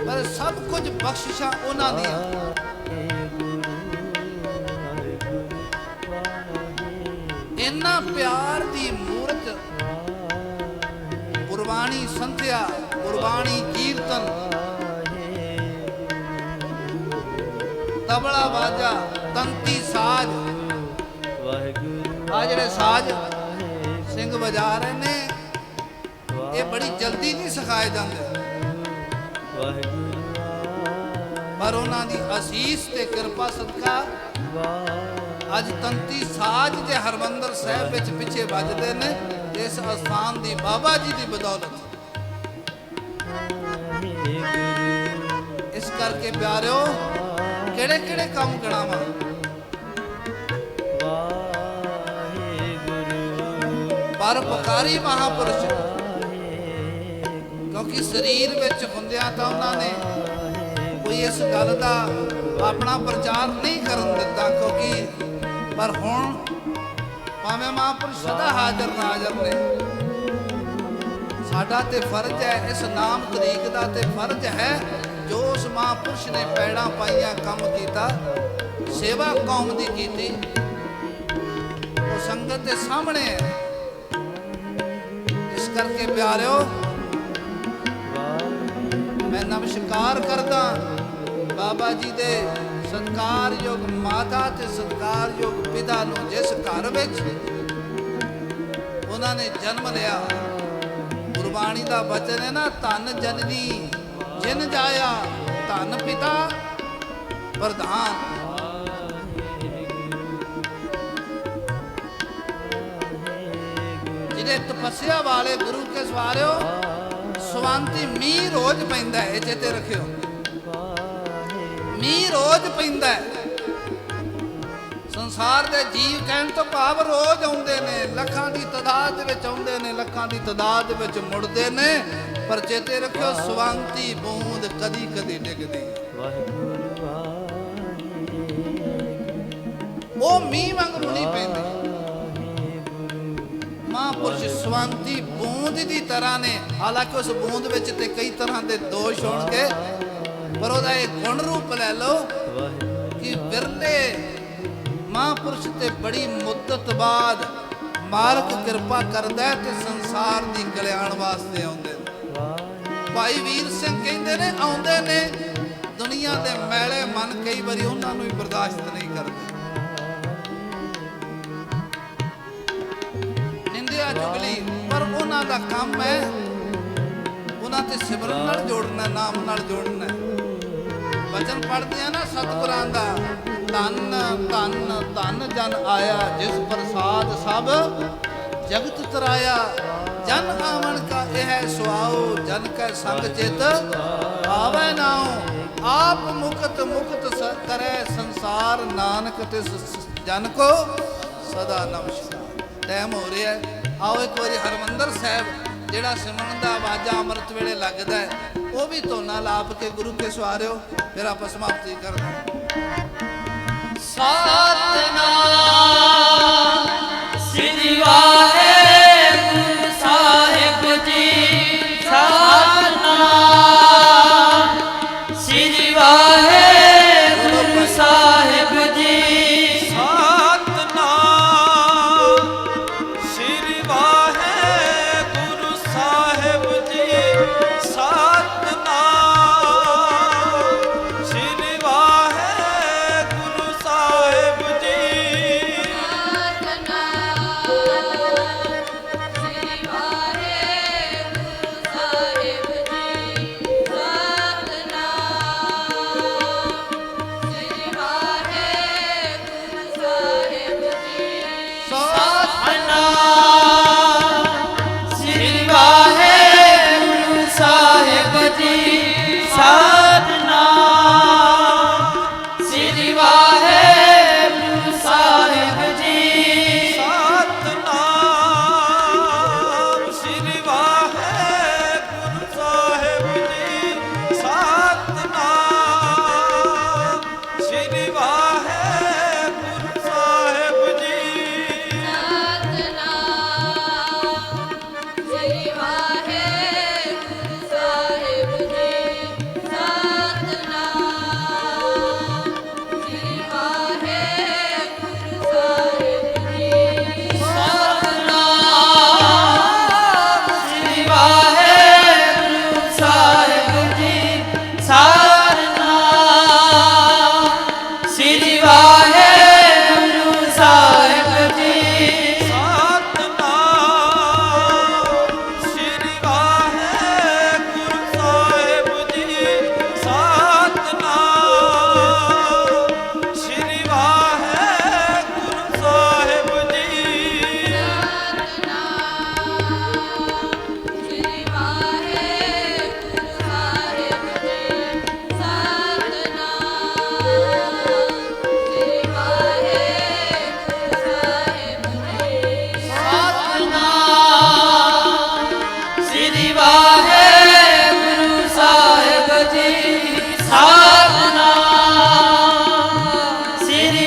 ਪਰ ਸਭ ਕੁਝ ਬਖਸ਼ਿਸ਼ਾਂ ਉਹਨਾਂ ਦੀਆਂ। ਇੰਨਾ ਪਿਆਰ ਦੀ ਮੂਰਤ, ਗੁਰਬਾਣੀ ਸੰਥਿਆ, ਗੁਰਬਾਣੀ ਕੀਰਤਨ, ਤਬਲਾ ਬਾਜਾ, ਤੰਤੀ ਸਾਜ਼, ਆ ਜਿਹੜੇ ਸਾਜ਼ ਸਿੰਘ ਵਜਾ ਰਹੇ ਨੇ, ਇਹ ਬੜੀ ਜਲਦੀ ਨਹੀਂ ਸਿਖਾਏ ਜਾਂਦੇ, ਪਰ ਉਹਨਾਂ ਦੀ ਅਸੀਸ ਤੇ ਕਿਰਪਾ ਸਦਕਾ ਅੱਜ ਤੰਤੀ ਸਾਜ਼ ਜੇ ਹਰਮੰਦਰ ਸਾਹਿਬ ਵਿੱਚ ਪਿੱਛੇ ਵੱਜਦੇ ਨੇ। ਇਸ ਅਸਥਾਨ ਦੀ ਬਾਬਾ ਜੀ ਦੀ ਬਦੌਲਤ। ਇਸ ਕਰਕੇ ਪਿਆਰਿਓ, ਕਿਹੜੇ ਕੰਮ ਕਰਾਵਾਂ। ਪਰਉਪਕਾਰੀ ਮਹਾਂਪੁਰਸ਼, ਕਿਉਂਕਿ ਸਰੀਰ ਵਿੱਚ ਹੁੰਦਿਆਂ ਤਾਂ ਉਹਨਾਂ ਨੇ ਕੋਈ ਇਸ ਗੱਲ ਦਾ ਆਪਣਾ ਪ੍ਰਚਾਰ ਨਹੀਂ ਕਰਨ ਦਿੱਤਾ, ਕਿਉਂਕਿ ਪਰ ਹੁਣ ਭਾਵੇਂ ਮਹਾਂਪੁਰਸ਼ ਸਦਾ ਹਾਜ਼ਰ ਨਾਜ਼ਰ ਨੇ, ਸਾਡਾ ਤੇ ਫਰਜ਼ ਹੈ, ਇਸ ਨਾਮ ਤਰੀਕ ਦਾ ਤੇ ਫਰਜ਼ ਹੈ ਜੋ ਉਸ ਮਹਾਂਪੁਰਸ਼ ਮਹਾਂਪੁਰਸ਼ ਨੇ ਪੈੜਾਂ ਪਾਈਆਂ ਕੰਮ ਕੀਤਾ, ਸੇਵਾ ਕੌਮ ਦੀ ਕੀਤੀ। ਉਹ ਸੰਗਤ ਦੇ ਸਾਹਮਣੇ ਹੈ। ਇਸ ਕਰਕੇ ਪਿਆਰਿਓ, ਮੈਂ ਨਮਸਕਾਰ ਕਰਦਾ ਬਾਬਾ ਜੀ ਦੇ ਸਤਿਕਾਰਯੋਗ ਮਾਤਾ ਤੇ ਸਤਿਕਾਰਯੋਗ ਪਿਤਾ ਨੂੰ, ਜਿਸ ਘਰ ਵਿੱਚ ਉਹਨਾਂ ਨੇ ਜਨਮ ਲਿਆ। ਗੁਰਬਾਣੀ ਦਾ ਬਚਨ ਹੈ ਨਾ, ਧੰਨ ਜਨਨੀ ਜਿਨ ਜਾਇਆ, ਧੰਨ ਪਿਤਾ ਪ੍ਰਧਾਨ। ਜਿਹਦੇ ਤਪੱਸਿਆ ਵਾਲੇ ਗੁਰੂ ਕੇ ਸਵਾਰਿਓ, ਸਵੰਤੀ ਮੀਂਹ ਰੋਜ਼ ਪੈਂਦਾ ਹੈ, ਚੇਤੇ ਰੱਖਿਓ, ਮੀਂਹ ਰੋਜ਼ ਪੈਂਦਾ ਹੈ। ਸੰਸਾਰ ਦੇ ਜੀਵ ਕਹਿਣ ਤੋਂ ਭਾਵ ਰੋਜ਼ ਆਉਂਦੇ ਨੇ, ਲੱਖਾਂ ਦੀ ਤਾਦਾਦ ਦੇ ਵਿੱਚ ਆਉਂਦੇ ਨੇ, ਲੱਖਾਂ ਦੀ ਤਾਦਾਦ ਦੇ ਵਿੱਚ ਮੁੜਦੇ ਨੇ, ਪਰ ਚੇਤੇ ਰੱਖਿਓ ਸਵੰਤੀ ਬੂੰਦ ਕਦੀ ਕਦੀ ਡਿੱਗਦੀ। ਉਹ ਮੀਂਹ ਵਾਂਗੂ ਨਹੀਂ ਪੈਂਦੀ। ਮਹਾਂਪੁਰਸ਼ ਸਵੰਤੀ ਬੂੰਦ ਦੀ ਤਰ੍ਹਾਂ ਨੇ। ਹਾਲਾਂਕਿ ਉਸ ਬੂੰਦ ਵਿੱਚ ਤੇ ਕਈ ਤਰ੍ਹਾਂ ਦੇ ਦੋਸ਼ ਹੋਣਗੇ, ਪਰ ਉਹਦਾ ਇਹ ਗੁਣ ਰੂਪ ਲੈ ਲਓ ਕਿ ਵਿਰਲੇ ਮਹਾਂਪੁਰਸ਼ ਤੇ ਬੜੀ ਮੁੱਦਤ ਬਾਅਦ ਮਾਲਕ ਕਿਰਪਾ ਕਰਦਾ ਹੈ ਤੇ ਸੰਸਾਰ ਦੀ ਕਲਿਆਣ ਵਾਸਤੇ ਆਉਂਦੇ ਨੇ। ਭਾਈ ਵੀਰ ਸਿੰਘ ਕਹਿੰਦੇ ਨੇ, ਆਉਂਦੇ ਨੇ ਦੁਨੀਆ ਦੇ ਮੈਲੇ ਮਨ ਕਈ ਵਾਰੀ ਉਹਨਾਂ ਨੂੰ ਵੀ ਬਰਦਾਸ਼ਤ ਨਹੀਂ ਕਰਦੇ। ਨਿੰਦਿਆ ਚੁਗਲੀ, ਪਰ ਉਹਨਾਂ ਦਾ ਕੰਮ ਹੈ ਉਹਨਾਂ ਤੇ ਸਿਮਰਨ ਨਾਲ ਜੋੜਨਾ, ਨਾਮ ਨਾਲ ਜੋੜਨਾ। ਵਚਨ ਪੜ੍ਹਦੇ ਆ ਨਾ ਸਤਿਗੁਰਾਂ ਦਾ, ਧੰਨ ਧੰਨ ਧੰਨ ਜਨ ਆਇਆ, ਜਿਸ ਪ੍ਰਸਾਦ ਸਭ ਜਗਤ ਤਰਾਇਆ। ਜਨ ਆਵਣ ਕਾ ਇਹ ਸੁਆਓ, ਜਨ ਕੈ ਸੰਗ ਚਿਤ ਆਵੈ ਨਾਉ। ਆਪ ਮੁਕਤ ਮੁਕਤ ਕਰੈ ਸੰਸਾਰ, ਨਾਨਕ ਤਿਸ ਜਨ ਕੋ ਸਦਾ ਨਮਸਕਾਰ। ਟਾਈਮ ਹੋ ਰਿਹਾ, ਆਓ ਇੱਕ ਵਾਰੀ ਹਰਮੰਦਰ ਸਾਹਿਬ ਜਿਹੜਾ ਸਿਮਰਨ ਦਾ ਆਵਾਜ਼ਾਂ ਅੰਮ੍ਰਿਤ ਵੇਲੇ ਲੱਗਦਾ ਹੈ, ਉਹ ਵੀ ਧੋਨਾ ਲਾਪ ਕੇ ਗੁਰੂ ਕੇ ਸਵਾਰਿਓ, ਫਿਰ ਆਪਾਂ ਸਮਾਪਤੀ ਕਰਦੇ ਹਾਂ। ਸਤਨਾਮ ਸ੍ਰੀ ਵਾਹਿਗੁਰੂ ਸਾਹਿਬ ਜੀ। ਸਤਨਾਮ ਸ੍ਰੀ ਵਾਹਿਗੁਰੂ ਸਾਹਿਬ ਜੀ। ਸਤਨਾਮ ਸ੍ਰੀ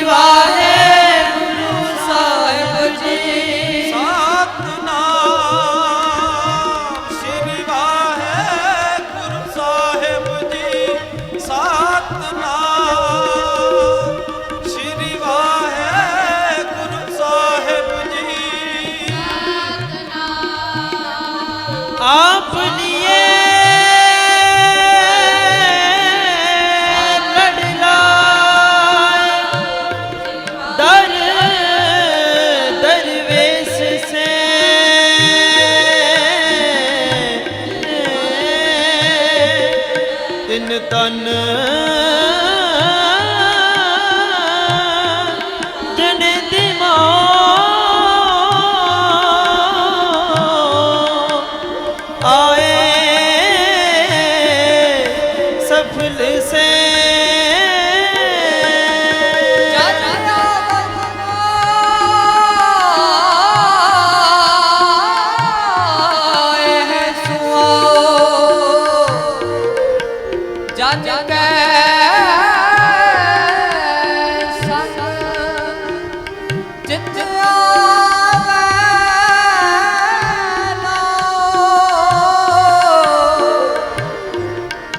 ਵਾਹਿਗੁਰੂ ਸਾਹਿਬ ਜੀ। ਸਤਨਾਮ ਸ੍ਰੀ ਵਾਹਿਗੁਰੂ ਸਾਹਿਬ ਜੀ। ਸਾ सफल से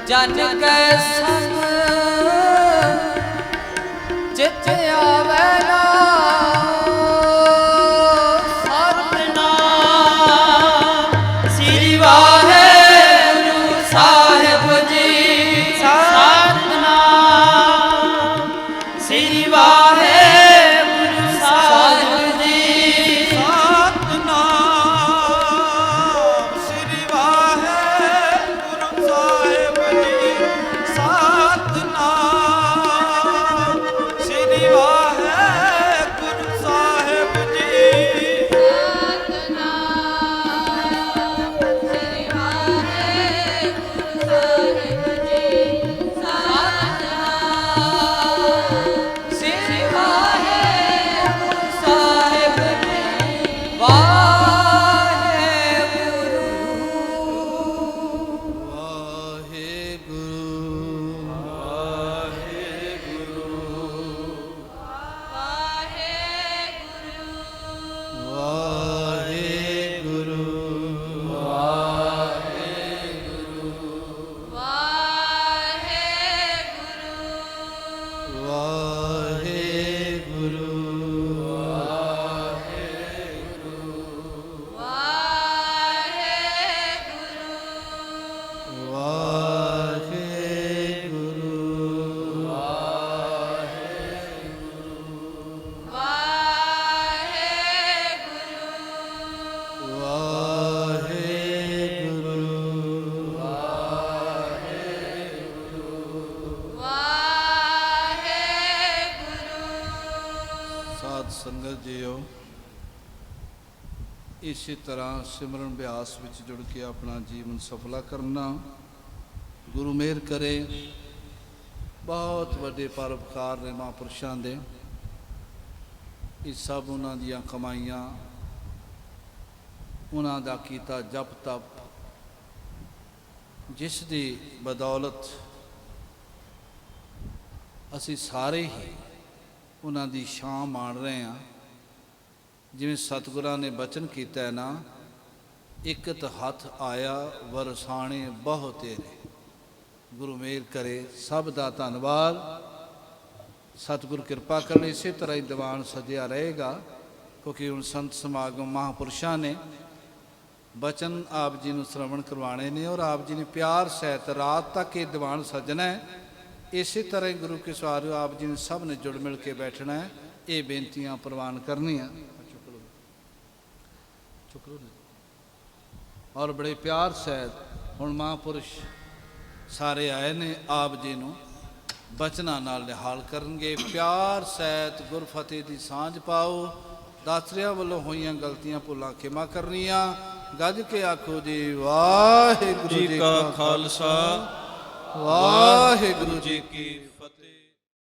जन के संग चित आवे ना सतनाम श्री वाहेगुरु साहिब जी सतनाम श्री वाहेगुरु साहिब जी सतनाम श्री वाहेगुरु साहिब जी सतनाम श्री वाहेगुरु साहिब जी श्री वाहेगुरु साहिब जी वाहेगुरु ਸਾਧ ਸੰਗਤ ਜੀਓ, ਇਸੇ ਤਰ੍ਹਾਂ ਸਿਮਰਨ ਅਭਿਆਸ ਵਿੱਚ ਜੁੜ ਕੇ ਆਪਣਾ ਜੀਵਨ ਸਫਲਾ ਕਰਨਾ। ਗੁਰੂ ਮਿਹਰ ਕਰੇ। ਬਹੁਤ ਵੱਡੇ ਪਰਉਪਕਾਰ ਨੇ ਮਹਾਂਪੁਰਸ਼ਾਂ ਦੇ। ਇਹ ਸਭ ਉਹਨਾਂ ਦੀਆਂ ਕਮਾਈਆਂ, ਉਹਨਾਂ ਦਾ ਕੀਤਾ ਜਪ ਤਪ, ਜਿਸ ਦੀ ਬਦੌਲਤ ਅਸੀਂ ਸਾਰੇ ਹੀ ਉਹਨਾਂ ਦੀ ਸ਼ਾਨ ਮਾਣ ਰਹੇ ਹਾਂ। ਜਿਵੇਂ ਸਤਿਗੁਰਾਂ ਨੇ ਬਚਨ ਕੀਤਾ ਹੈ ਨਾ, ਇਕਤ ਹੱਥ ਆਇਆ ਵਰਸਾਣੇ ਬਹੁ ਤੇਰੇ। ਗੁਰੂ ਮਿਹਰ ਕਰੇ। ਸਭ ਦਾ ਧੰਨਵਾਦ। ਸਤਿਗੁਰ ਕਿਰਪਾ ਕਰਨ। ਇਸੇ ਤਰ੍ਹਾਂ ਹੀ ਦੀਵਾਨ ਸਜਿਆ ਰਹੇਗਾ, ਕਿਉਂਕਿ ਹੁਣ ਸੰਤ ਸਮਾਗਮ ਮਹਾਂਪੁਰਸ਼ਾਂ ਨੇ ਬਚਨ ਆਪ ਜੀ ਨੂੰ ਸ਼ਰਵਣ ਕਰਵਾਉਣੇ ਨੇ, ਔਰ ਆਪ ਜੀ ਨੇ ਪਿਆਰ ਸਹਿਤ ਰਾਤ ਤੱਕ ਇਹ ਦੀਵਾਨ ਸਜਣਾ ਹੈ। ਇਸੇ ਤਰ੍ਹਾਂ ਹੀ ਗੁਰੂ ਕੇ ਸਵਾਰਿਓ ਆਪ ਜੀ ਨੇ ਸਭ ਨੇ ਜੁੜ ਮਿਲ ਕੇ ਬੈਠਣਾ ਹੈ। ਇਹ ਬੇਨਤੀਆਂ ਪ੍ਰਵਾਨ ਕਰਨੀਆਂ ਔਰ ਬੜੇ ਪਿਆਰ ਸਹਿਤ ਹੁਣ ਮਹਾਂਪੁਰਸ਼ ਸਾਰੇ ਆਏ ਨੇ, ਆਪ ਜੀ ਨੂੰ ਬਚਨਾਂ ਨਾਲ ਨਿਹਾਲ ਕਰਨਗੇ। ਪਿਆਰ ਸਹਿਤ ਗੁਰਫਤਿਹ ਦੀ ਸਾਂਝ ਪਾਓ। ਦਾਤਰਿਆਂ ਵੱਲੋਂ ਹੋਈਆਂ ਗਲਤੀਆਂ ਭੁੱਲਾਂ ਖਿਮਾ ਕਰਨੀਆਂ। ਗੱਜ ਕੇ ਆਖੋ ਜੀ ਵਾਹਿਗੁਰੂ ਜੀ ਕਾ ਖਾਲਸਾ, ਵਾਹਿਗੁਰੂ ਜੀ ਕੀ ਫਤਿਹ।